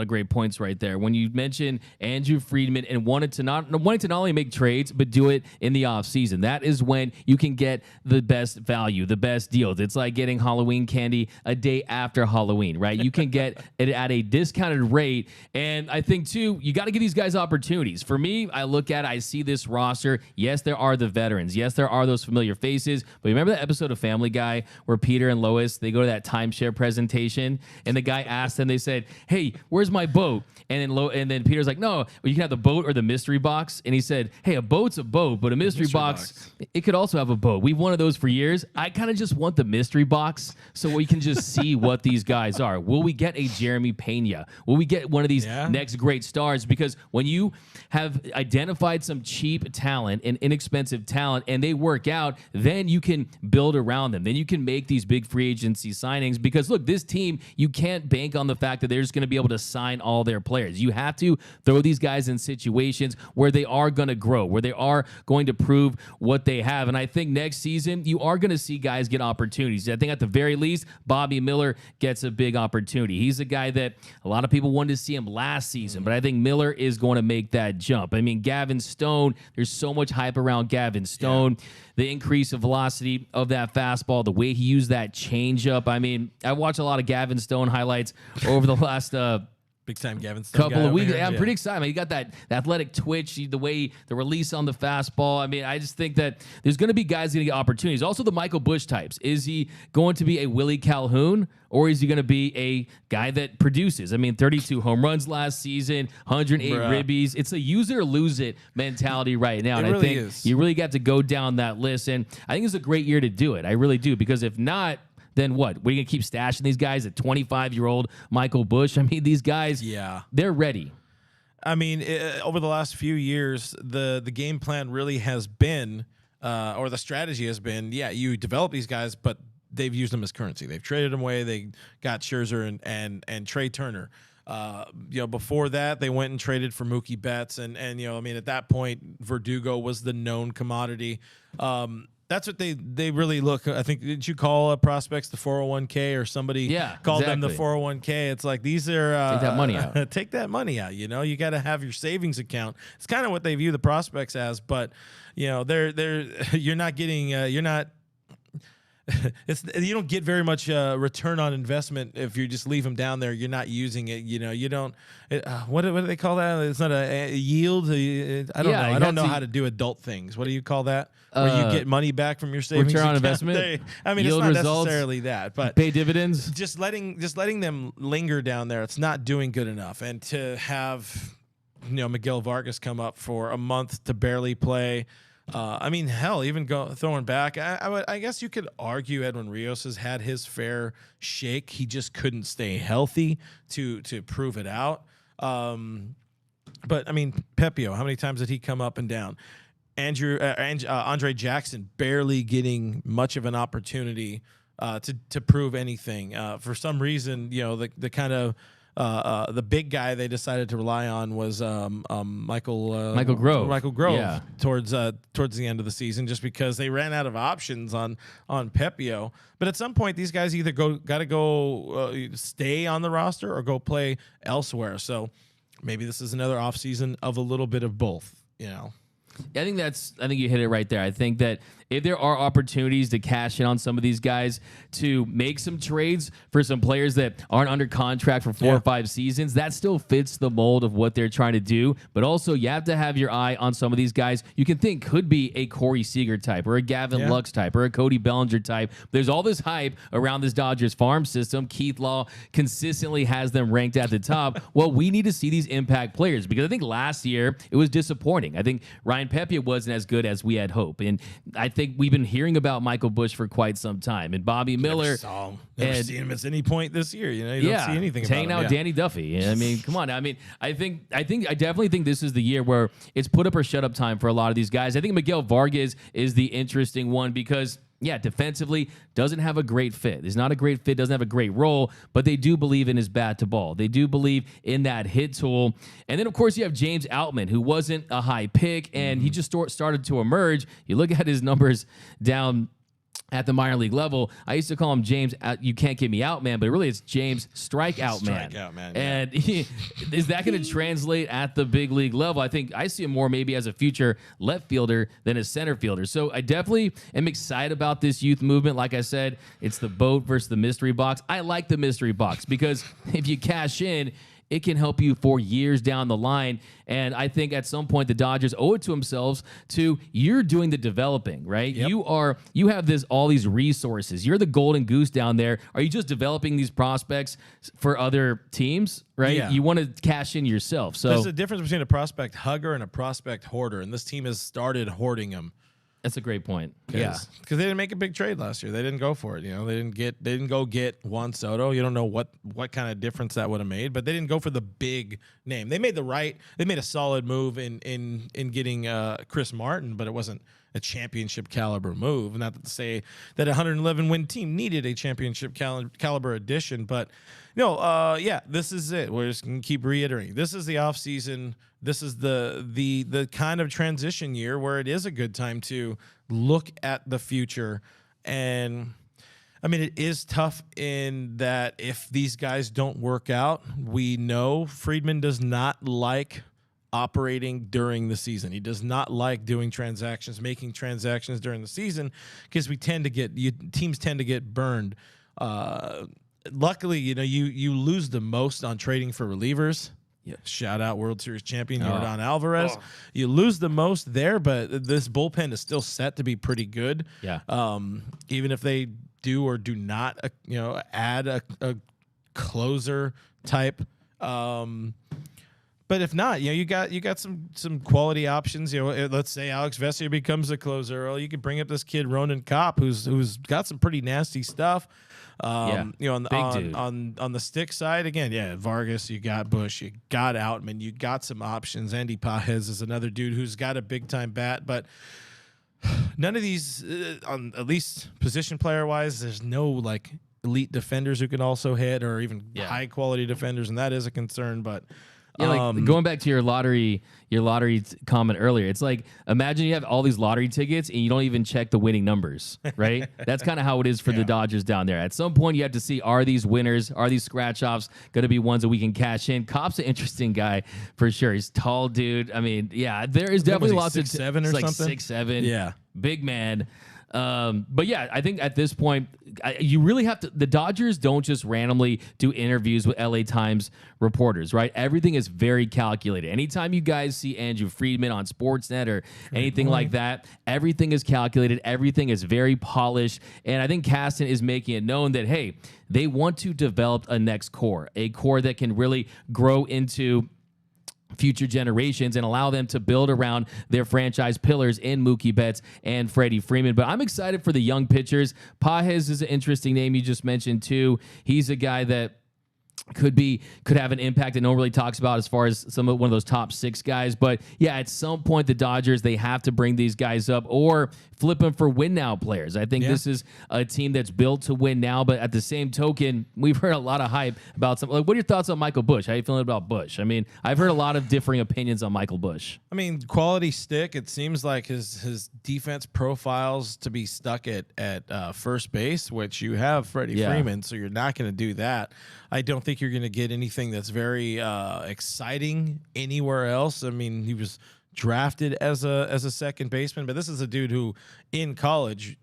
of great points right there when you mentioned Andrew Friedman and wanting to not only make trades but do it in the offseason. That is when you can get the best value, the best deals. It's like getting Halloween candy a day after Halloween, right? You can get it at a discounted rate, and I think too you got to give these guys opportunities. For me, I see this roster. Yes, there are the veterans. Yes, there are those familiar faces. But remember that episode of Family Guy where Peter and Lois, they go to that timeshare presentation and the guy asked them, they said, "Hey, where's my boat?" And then Peter's like, "No, well, you can have the boat or the mystery box." And he said, "Hey, a boat's a boat, but a mystery box, it could also have a boat. We've wanted those for years. I kind of just want the mystery box so we can just see what these guys are. Will we get a Jeremy Pena? Will we get one of these next great stars?" Because when you have identified some cheap talent and inexpensive talent and they work out, then you can build around them. Then you can make these big free agency signings, because look, this team, you can't bank on the fact that they're just going to be able to sign all their players. You have to throw these guys in situations where they are going to grow, where they are going to prove what they have. And I think next season, you are going to see guys get opportunities. I think at the very least, Bobby Miller gets a big opportunity. He's a guy that a lot of people wanted to see him last season, but I think Miller is going to make that jump. I mean, Gavin Stone, there's so much hype around Gavin Stone. Yeah. The increase of velocity of that fastball, the way he used that changeup. I mean, I watched a lot of Gavin Stone highlights over the last big time Gavin Stone couple of weeks. I'm pretty excited. I mean, he got that athletic twitch, the way the release on the fastball. I mean, I just think that there's going to be guys going to get opportunities. Also, the Michael Busch types. Is he going to be a Willie Calhoun, or is he going to be a guy that produces? I mean, 32 home runs last season, 108 ribbies. It's a use it or lose it mentality right now. And I think you really got to go down that list. And I think it's a great year to do it. I really do. Because if not, then what? We're going to keep stashing these guys at 25-year-old Michael Busch? I mean, these guys, they're ready. I mean, over the last few years, the game plan really has been, or the strategy has been, you develop these guys, but they've used them as currency. They've traded them away. They got Scherzer and Trea Turner. Before that, they went and traded for Mookie Betts. And at that point, Verdugo was the known commodity. That's what they really look. I think, did you call prospects the 401k, or somebody called them the 401k? It's like, these are take that money out. Take that money out. You got to have your savings account. It's kind of what they view the prospects as, but they're you're not getting you don't get very much return on investment if you just leave them down there. You're not using it. You don't. What do they call that? It's not a yield. I don't know. I don't know how to do adult things. What do you call that? Where you get money back from your savings return on account? investment. I mean, yield it's not results, necessarily that, but pay dividends. Just letting them linger down there. It's not doing good enough. And to have Miguel Vargas come up for a month to barely play. I mean, hell, even throwing back, I guess you could argue Edwin Rios has had his fair shake. He just couldn't stay healthy to prove it out. But I mean, Pepio, how many times did he come up and down? Andre Jackson barely getting much of an opportunity to prove anything. For some reason, the kind of the big guy they decided to rely on was Michael Grove. Michael Grove towards the end of the season, just because they ran out of options on Pepio. But at some point, these guys either got to go stay on the roster or go play elsewhere. So maybe this is another offseason of a little bit of both. I think you hit it right there. I think that if there are opportunities to cash in on some of these guys, to make some trades for some players that aren't under contract for 4 or 5 seasons, that still fits the mold of what they're trying to do. But also, you have to have your eye on some of these guys you can think could be a Corey Seager type or a Gavin Lux type or a Cody Bellinger type. There's all this hype around this Dodgers farm system. Keith Law consistently has them ranked at the top. Well, we need to see these impact players, because I think last year it was disappointing. I think Ryan Pepia wasn't as good as we had hoped. And I think we've been hearing about Michael Busch for quite some time, and Bobby Miller. Never seen him at any point this year. You don't see anything about him. Hanging out Danny Duffy. I mean, come on. I mean, I definitely think this is the year where it's put up or shut up time for a lot of these guys. I think Miguel Vargas is the interesting one because, defensively doesn't have a great fit. He's not a great fit, doesn't have a great role, but they do believe in his bat to ball. They do believe in that hit tool. And then, of course, you have James Outman, who wasn't a high pick, and he just started to emerge. You look at his numbers down at the minor league level. I used to call him James, you can't get me out, man, but really it's James Strikeout Man. Strikeout Man. And is that going to translate at the big league level? I think I see him more maybe as a future left fielder than a center fielder. So I definitely am excited about this youth movement. Like I said, it's the boat versus the mystery box. I like the mystery box because if you cash in, it can help you for years down the line. And I think at some point the Dodgers owe it to themselves to, you're doing the developing, right? Yep. You have all these resources. You're the golden goose down there. Are you just developing these prospects for other teams, right? Yeah. You want to cash in yourself. So there's a difference between a prospect hugger and a prospect hoarder, and this team has started hoarding them. that's a great point. Because they didn't make a big trade last year. They didn't go for it. They didn't go get Juan Soto. You don't know what kind of difference that would have made, but they didn't go for the big name. They made a solid move in getting Chris Martin, but it wasn't a championship caliber move. Not to say that a 111 win team needed a championship caliber addition, but this is it. We're just gonna keep reiterating. This is the offseason. This is the kind of transition year where it is a good time to look at the future. And I mean, it is tough in that if these guys don't work out, we know Friedman does not like operating during the season. He does not like doing transactions, making transactions during the season, because teams tend to get burned. Luckily, you lose the most on trading for relievers. Yeah. Shout out World Series champion Yordan Alvarez. You lose the most there, but this bullpen is still set to be pretty good. Yeah. Even if they do or do not, add a closer type. But if not, you got some quality options. Let's say Alex Vessier becomes a closer. Or you could bring up this kid Ronan Kopp, who's got some pretty nasty stuff. On the stick side, again, Vargas, you got Busch, you got Outman, you got some options. Andy Pajes is another dude who's got a big time bat, but none of these, on at least position player wise, there's no like elite defenders who can also hit, or even high quality defenders, and that is a concern. But going back to your lottery comment earlier, it's like, imagine you have all these lottery tickets and you don't even check the winning numbers, right? That's kind of how it is for the Dodgers down there. At some point, you have to see, are these winners, are these scratch offs going to be ones that we can cash in? Kopp's an interesting guy for sure. He's a tall dude. I mean, there is definitely lots of 6'7" or like something. 6'7", big man. But yeah, I think at this point, you really have to. The Dodgers don't just randomly do interviews with LA Times reporters, right? Everything is very calculated. Anytime you guys see Andrew Friedman on Sportsnet or anything like that, everything is calculated. Everything is very polished. And I think Kasten is making it known that, hey, they want to develop a next core, a core that can really grow into future generations and allow them to build around their franchise pillars in Mookie Betts and Freddie Freeman. But I'm excited for the young pitchers. Pages is an interesting name you just mentioned too. He's a guy that could have an impact that no one really talks about as far as one of those top 6 guys. But yeah, at some point the Dodgers, they have to bring these guys up or flip them for win now players. I think this is a team that's built to win now, but at the same token, we've heard a lot of hype about some. Like, what are your thoughts on Michael Busch? How are you feeling about Busch? I mean, I've heard a lot of differing opinions on Michael Busch. I mean, quality stick. It seems like his defense profiles to be stuck at first base, which you have Freddie Freeman, so you're not going to do that. I don't think you're going to get anything that's very exciting anywhere else. I mean, he was drafted as a second baseman, but this is a dude who in college,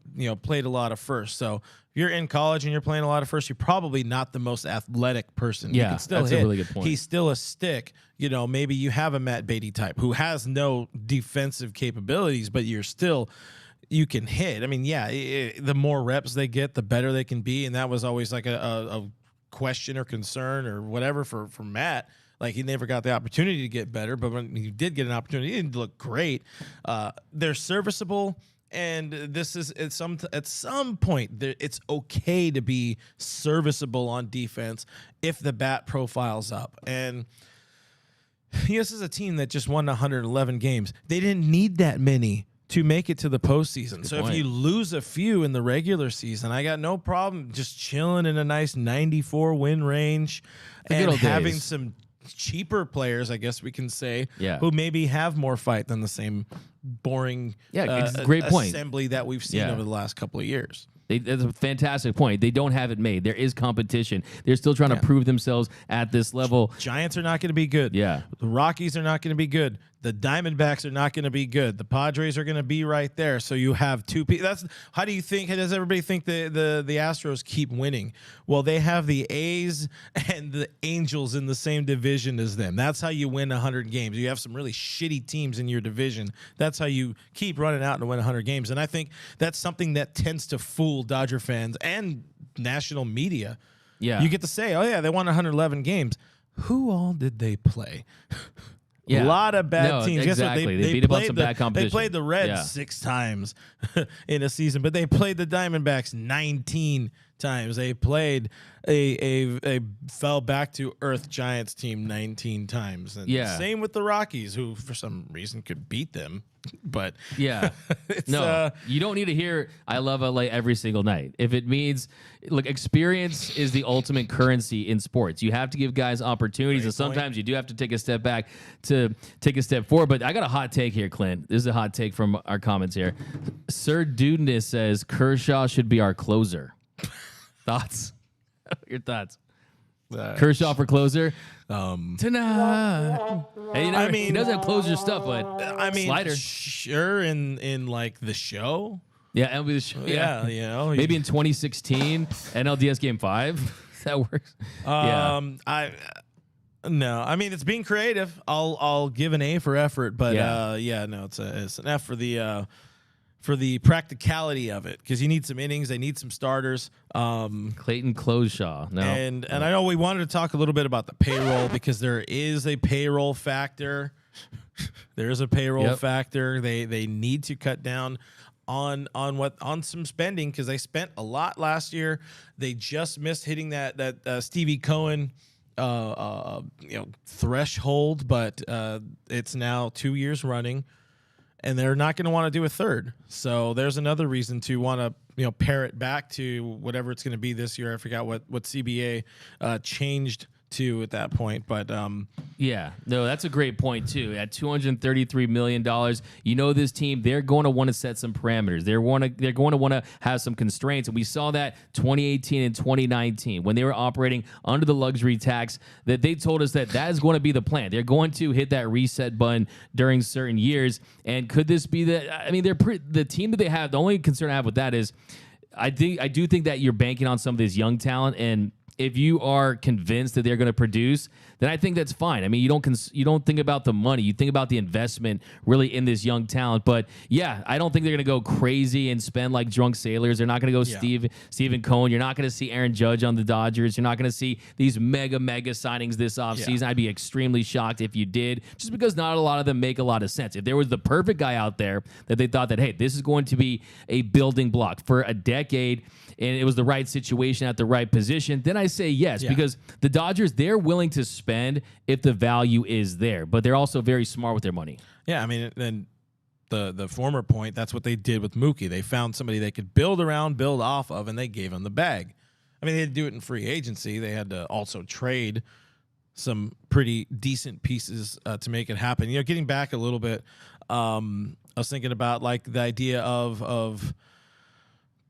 played a lot of first. So if you're in college and you're playing a lot of first, you're probably not the most athletic person. Yeah, you can still that's hit. A really good point. He's still a stick. Maybe you have a Matt Beatty type who has no defensive capabilities, but you can hit. I mean, the more reps they get, the better they can be. And that was always like a question or concern or whatever for Matt. Like, he never got the opportunity to get better, but when he did get an opportunity, he didn't look great. They're serviceable, and this is at some point it's okay to be serviceable on defense if the bat profiles up. And this is a team that just won 111 games. They didn't need that many to make it to the postseason. So if you lose a few in the regular season, I got no problem just chilling in a nice 94 win range and having some cheaper players, I guess we can say, who maybe have more fight than the same boring great point. assembly that we've seen over the last couple of years. That's a fantastic point. They don't have it made. There is competition. They're still trying to prove themselves at this level. Giants are not going to be good. Yeah. The Rockies are not going to be good. The Diamondbacks are not going to be good. The Padres are going to be right there. So you have two people. How do you think? How does everybody think the Astros keep winning? Well, they have the A's and the Angels in the same division as them. That's how you win 100 games. You have some really shitty teams in your division. That's how you keep running out and win 100 games. And I think that's something that tends to fool Dodger fans and national media. Yeah. You get to say, oh, yeah, they won 111 games. Who all did they play? A lot of bad teams. Exactly. Guess what? They beat up on some bad competition. They played the Reds 6 times in a season, but they played the Diamondbacks 19 times. They played a fell back to earth Giants team 19 times. And same with the Rockies, who for some reason could beat them. But you don't need to hear I love LA every single night. If it means, look, experience is the ultimate currency in sports. You have to give guys opportunities, and sometimes you do have to take a step back to take a step forward. But I got a hot take here, Clint. This is a hot take from our comments here. Sir Dudeness says Kershaw should be our closer. Thoughts? Your thoughts? Kershaw for closer tonight. Hey, I mean, he doesn't have closer stuff, but I mean, slider. Sure, in like the show. Yeah, it'll be the show. Yeah, maybe in 2016 NLDS Game 5. That works. No, I mean, it's being creative. I'll give an A for effort, but it's an F for the practicality of it, because you need some innings, they need some starters. Clayton Kershaw. No. And I know we wanted to talk a little bit about the payroll, because there is a payroll factor. There is a payroll factor. They need to cut down on some spending, because they spent a lot last year. They just missed hitting that Stevie Cohen threshold, but it's now 2 years running. And they're not going to want to do a third. So there's another reason to want to, pare it back to whatever it's going to be this year. I forgot what CBA changed too at that point. But yeah, no, that's a great point too. At $233 million, this team, they're going to want to set some parameters. They're going to want to have some constraints, and we saw that 2018 and 2019 when they were operating under the luxury tax. That they told us that is going to be the plan. They're going to hit that reset button during certain years. And could this be the team that they have? The only concern I have with that is, I do think that you're banking on some of this young talent, and if you are convinced that they're going to produce, then I think that's fine. I mean, you don't think about the money. You think about the investment really in this young talent. But yeah, I don't think they're going to go crazy and spend like drunk sailors. They're not going to go Stephen Cohen. You're not going to see Aaron Judge on the Dodgers. You're not going to see these mega signings this offseason. I'd be extremely shocked if you did, just because not a lot of them make a lot of sense. If there was the perfect guy out there that they thought that, hey, this is going to be a building block for a decade, and it was the right situation at the right position, then I say yes, because the Dodgers, they're willing to spend if the value is there, but they're also very smart with their money. Yeah, I mean, and the former point, that's what they did with Mookie. They found somebody they could build around, build off of, and they gave him the bag. I mean, they had to do it in free agency. They had to also trade some pretty decent pieces to make it happen. Getting back a little bit, I was thinking about like the idea of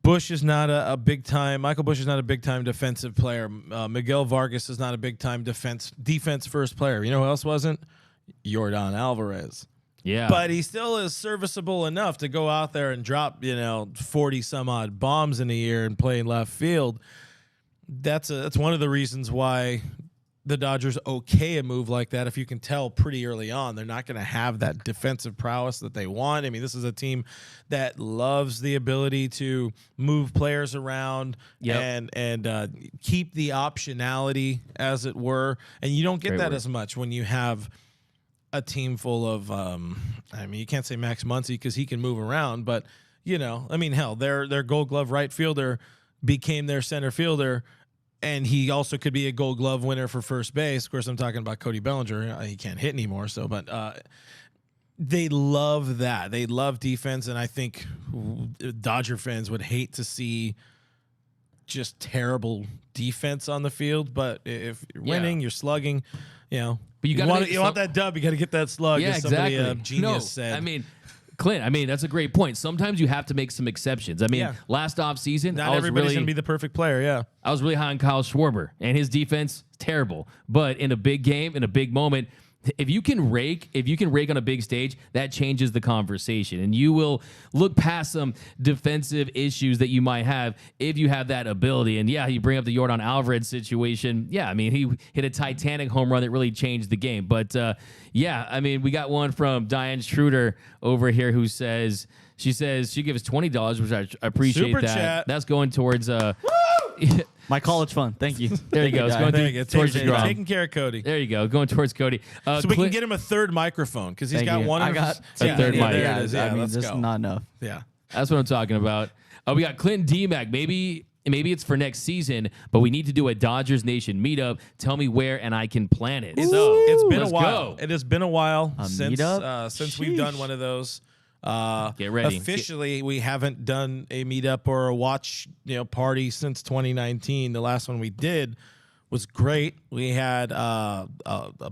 Bush is not a big-time. Michael Bush is not a big-time defensive player. Miguel Vargas is not a big-time defense first player. You know who else wasn't? Yordan Alvarez. Yeah. But he still is serviceable enough to go out there and drop, 40-some-odd bombs in a year and play in left field. That's one of the reasons why the Dodgers okay a move like that. If you can tell pretty early on, they're not going to have that defensive prowess that they want. I mean, this is a team that loves the ability to move players around and keep the optionality, as it were. And you don't get as much when you have a team full of, you can't say Max Muncy because he can move around, but hell, their Gold Glove right fielder became their center fielder. And he also could be a Gold Glove winner for first base. Of course, I'm talking about Cody Bellinger. He can't hit anymore. But they love that. They love defense, and I think Dodger fans would hate to see just terrible defense on the field. But if you're winning, you're slugging, But you want that dub. You got to get that slug. Yeah, as somebody, exactly. Genius said. I mean, Clint, that's a great point. Sometimes you have to make some exceptions. I mean, last offseason, not everybody's going to be the perfect player, I was really high on Kyle Schwarber, and his defense, terrible. But in a big game, in a big moment, if you can rake on a big stage, that changes the conversation, and you will look past some defensive issues that you might have if you have that ability. And you bring up the Yordan Alvarez situation. Yeah, I mean, he hit a Titanic home run that really changed the game. But we got one from Diane Schroeder over here who says she gives $20, which I appreciate. Super that. chat. That's going towards my college fund. Thank you. There you go. It's going towards taking care of Cody. There you go. Going towards Cody. So we can get him a third microphone because he's got one. I got a third mic. Yeah, this is not enough. Yeah, that's what I'm talking about. We got Clinton D-Mac. Maybe it's for next season, but we need to do a Dodgers Nation meetup. Tell me where and I can plan it. It's been a while. Go. It has been a while since Sheesh. we've done one of those. Get ready. Officially, we haven't done a meetup or a watch party since 2019. The last one we did was great. We had a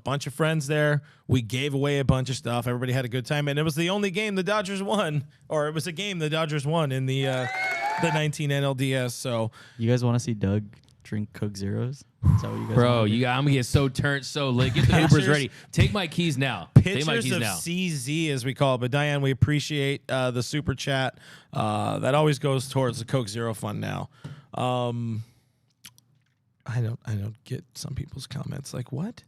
bunch of friends there. We gave away a bunch of stuff. Everybody had a good time, and it was the only game the Dodgers won, or it was a game the Dodgers won in the 19 NLDS. So you guys want to see Doug drink Coke Zeros? Is that what you guys Bro, want to do? I'm gonna get so turned, so lit. Get the Ubers ready. Take my keys now. Pictures of CZ, as we call it. But Diane, we appreciate the super chat. That always goes towards the Coke Zero Fund now. I don't get some people's comments. Like, what?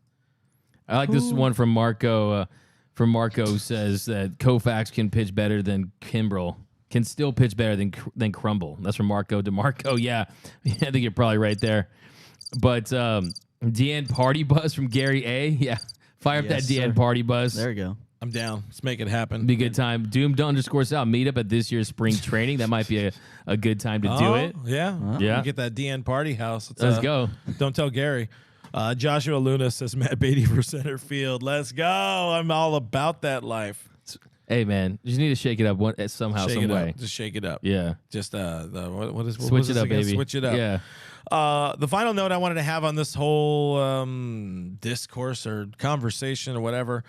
I like this one from Marco. From Marco, who says that Koufax can pitch better than Kimbrel. Can still pitch better than Crumble. That's from Marco DeMarco. Yeah, I think you're probably right there. But Deanne Party Buzz from Gary A. Yeah, fire up that Deanne Party Buzz. There you go. I'm down. Let's make it happen. Be a good time. Doomed_South meetup at this year's spring training. That might be a good time to do it. Yeah. Yeah. Get that DN Party house. Let's go. Don't tell Gary. Joshua Luna says Matt Beatty for center field. Let's go. I'm all about that life. Hey man, you just need to shake it up somehow, some way. Just shake it up. Yeah. Just what Switch it up, baby. Switch it up. Yeah. The final note I wanted to have on this whole discourse or conversation or whatever.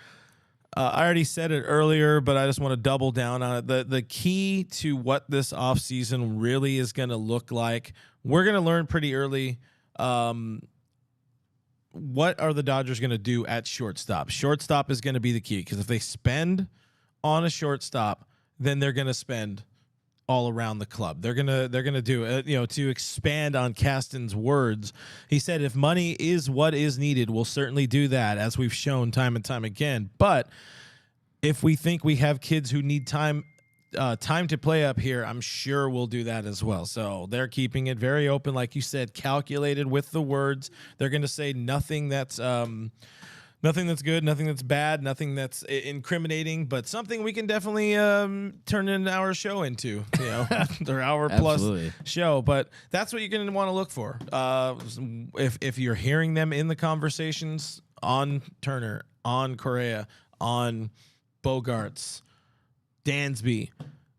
I already said it earlier, but I just want to double down on it. The key to what this offseason really is going to look like, we're going to learn pretty early. What are the Dodgers going to do at shortstop? Shortstop is going to be the key, because if they spend on a shortstop, then they're going to spend all around the club. They're gonna do it. To expand on Kasten's words, he said, if money is what is needed, we'll certainly do that, as we've shown time and time again. But if we think we have kids who need time to play up here, I'm sure we'll do that as well. So they're keeping it very open, like you said, calculated with the words. They're going to say nothing that's good, nothing that's bad, nothing that's incriminating, but something we can definitely turn in our show into, their hour plus show. But that's what you're going to want to look for. If you're hearing them in the conversations on Turner, on Correa, on Bogarts, Dansby,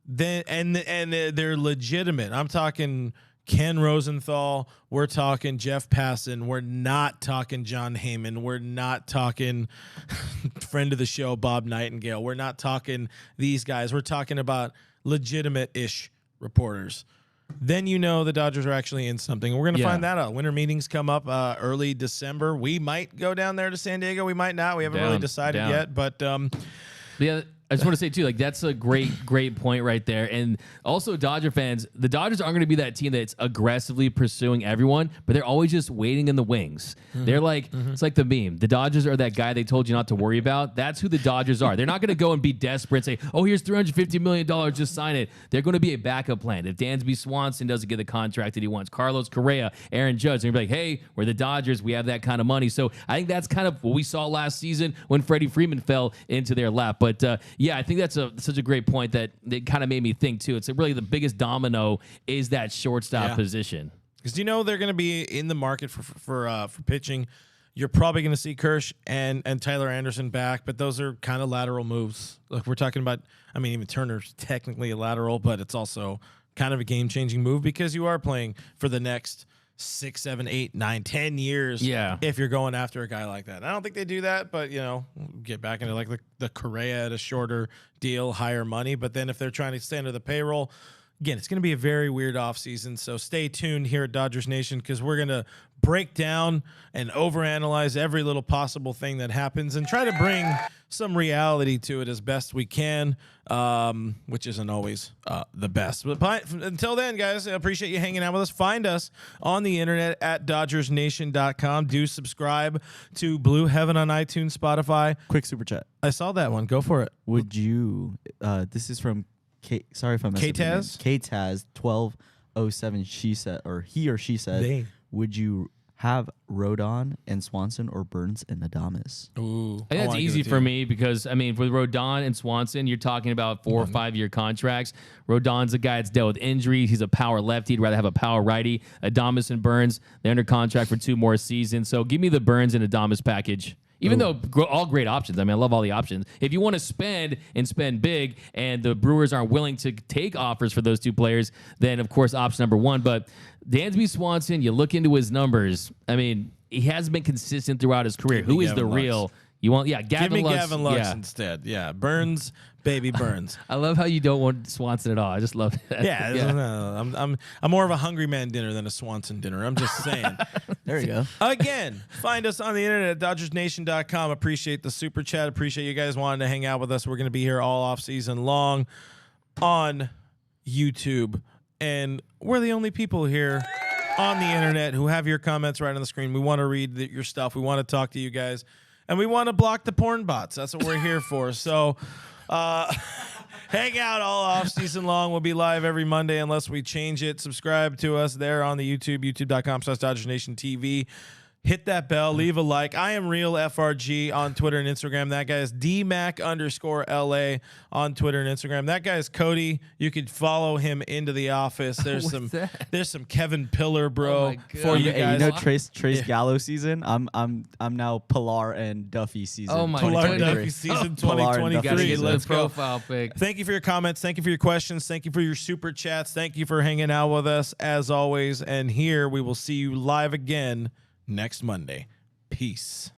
then and they're legitimate. I'm talking Ken Rosenthal, we're talking Jeff Passan, we're not talking John Heyman, we're not talking friend of the show Bob Nightingale, we're not talking these guys, we're talking about legitimate-ish reporters. Then the Dodgers are actually in something. We're going to find that out. Winter meetings come up early December. We might go down there to San Diego. We might not. We haven't really decided yet. But yeah, I just want to say too, that's a great point right there. And also, Dodger fans, the Dodgers aren't going to be that team that's aggressively pursuing everyone, but they're always just waiting in the wings. Mm-hmm. They're like, it's like the meme. The Dodgers are that guy they told you not to worry about. That's who the Dodgers are. They're not going to go and be desperate and say, oh, here's $350 million, just sign it. They're going to be a backup plan. If Dansby Swanson doesn't get the contract that he wants, Carlos Correa, Aaron Judge, they're going to be like, hey, we're the Dodgers. We have that kind of money. So I think that's kind of what we saw last season when Freddie Freeman fell into their lap. But yeah, I think that's such a great point that it kind of made me think too. It's really the biggest domino is that shortstop position. Because they're going to be in the market for pitching. You're probably going to see Kersh and Tyler Anderson back, but those are kind of lateral moves. Look, we're talking about, even Turner's technically a lateral, but it's also kind of a game-changing move because you are playing for the next 6, 7, 8, 9, 10 years. Yeah. If you're going after a guy like that. I don't think they do that, but get back into like the Correa at a shorter deal, higher money. But then if they're trying to stay under the payroll, again, it's going to be a very weird offseason. So stay tuned here at Dodgers Nation, because we're going to break down and overanalyze every little possible thing that happens and try to bring some reality to it as best we can, which isn't always the best. But until then, guys, I appreciate you hanging out with us. Find us on the internet at DodgersNation.com. Do subscribe to Blue Heaven on iTunes, Spotify. Quick super chat. I saw that one. Go for it. Would you? This is from sorry if I'm messing up. KTaz 1207. She said, or he or she said, would you have Rodon and Swanson or Burns and Adames? Ooh, I think that's easy for me because, with Rodon and Swanson, you're talking about 4 or 5 year contracts. Rodon's a guy that's dealt with injuries. He's a power lefty. He'd rather have a power righty. Adames and Burns, they're under contract for 2 more seasons. So give me the Burns and Adames package. Even though all great options. I love all the options. If you want to spend big, and the Brewers aren't willing to take offers for those 2 players, then, of course, option number 1. But Dansby Swanson, you look into his numbers. He hasn't been consistent throughout his career. Who is the real? You want, Gavin Lux. Give me Gavin Lux instead. Yeah, Burns, baby Burns. I love how you don't want Swanson at all. I just love that. Yeah. No, I'm more of a hungry man dinner than a Swanson dinner. I'm just saying. There you go. Again, find us on the internet at DodgersNation.com. Appreciate the super chat. Appreciate you guys wanting to hang out with us. We're going to be here all off season long on YouTube, and we're the only people here on the internet who have your comments right on the screen. We want to read your stuff. We want to talk to you guys. And we want to block the porn bots. That's what we're here for. So hang out all off season long. We'll be live every Monday unless we change it. Subscribe to us there on the YouTube, youtube.com/DodgersNationTV. Hit that bell, leave a like. I am Real FRG on Twitter and Instagram. That guy is DMac_LA on Twitter and Instagram. That guy is Cody. You could follow him into the office. There's some Kevin Pillar, bro, for you guys. You know Trace Gallo season. I'm now Pilar and Duffy season. Oh my Pilar Duffy season 2023. Let's go. Profile pic. Thank you for your comments. Thank you for your questions. Thank you for your super chats. Thank you for hanging out with us as always. And here we will see you live again next Monday. Peace.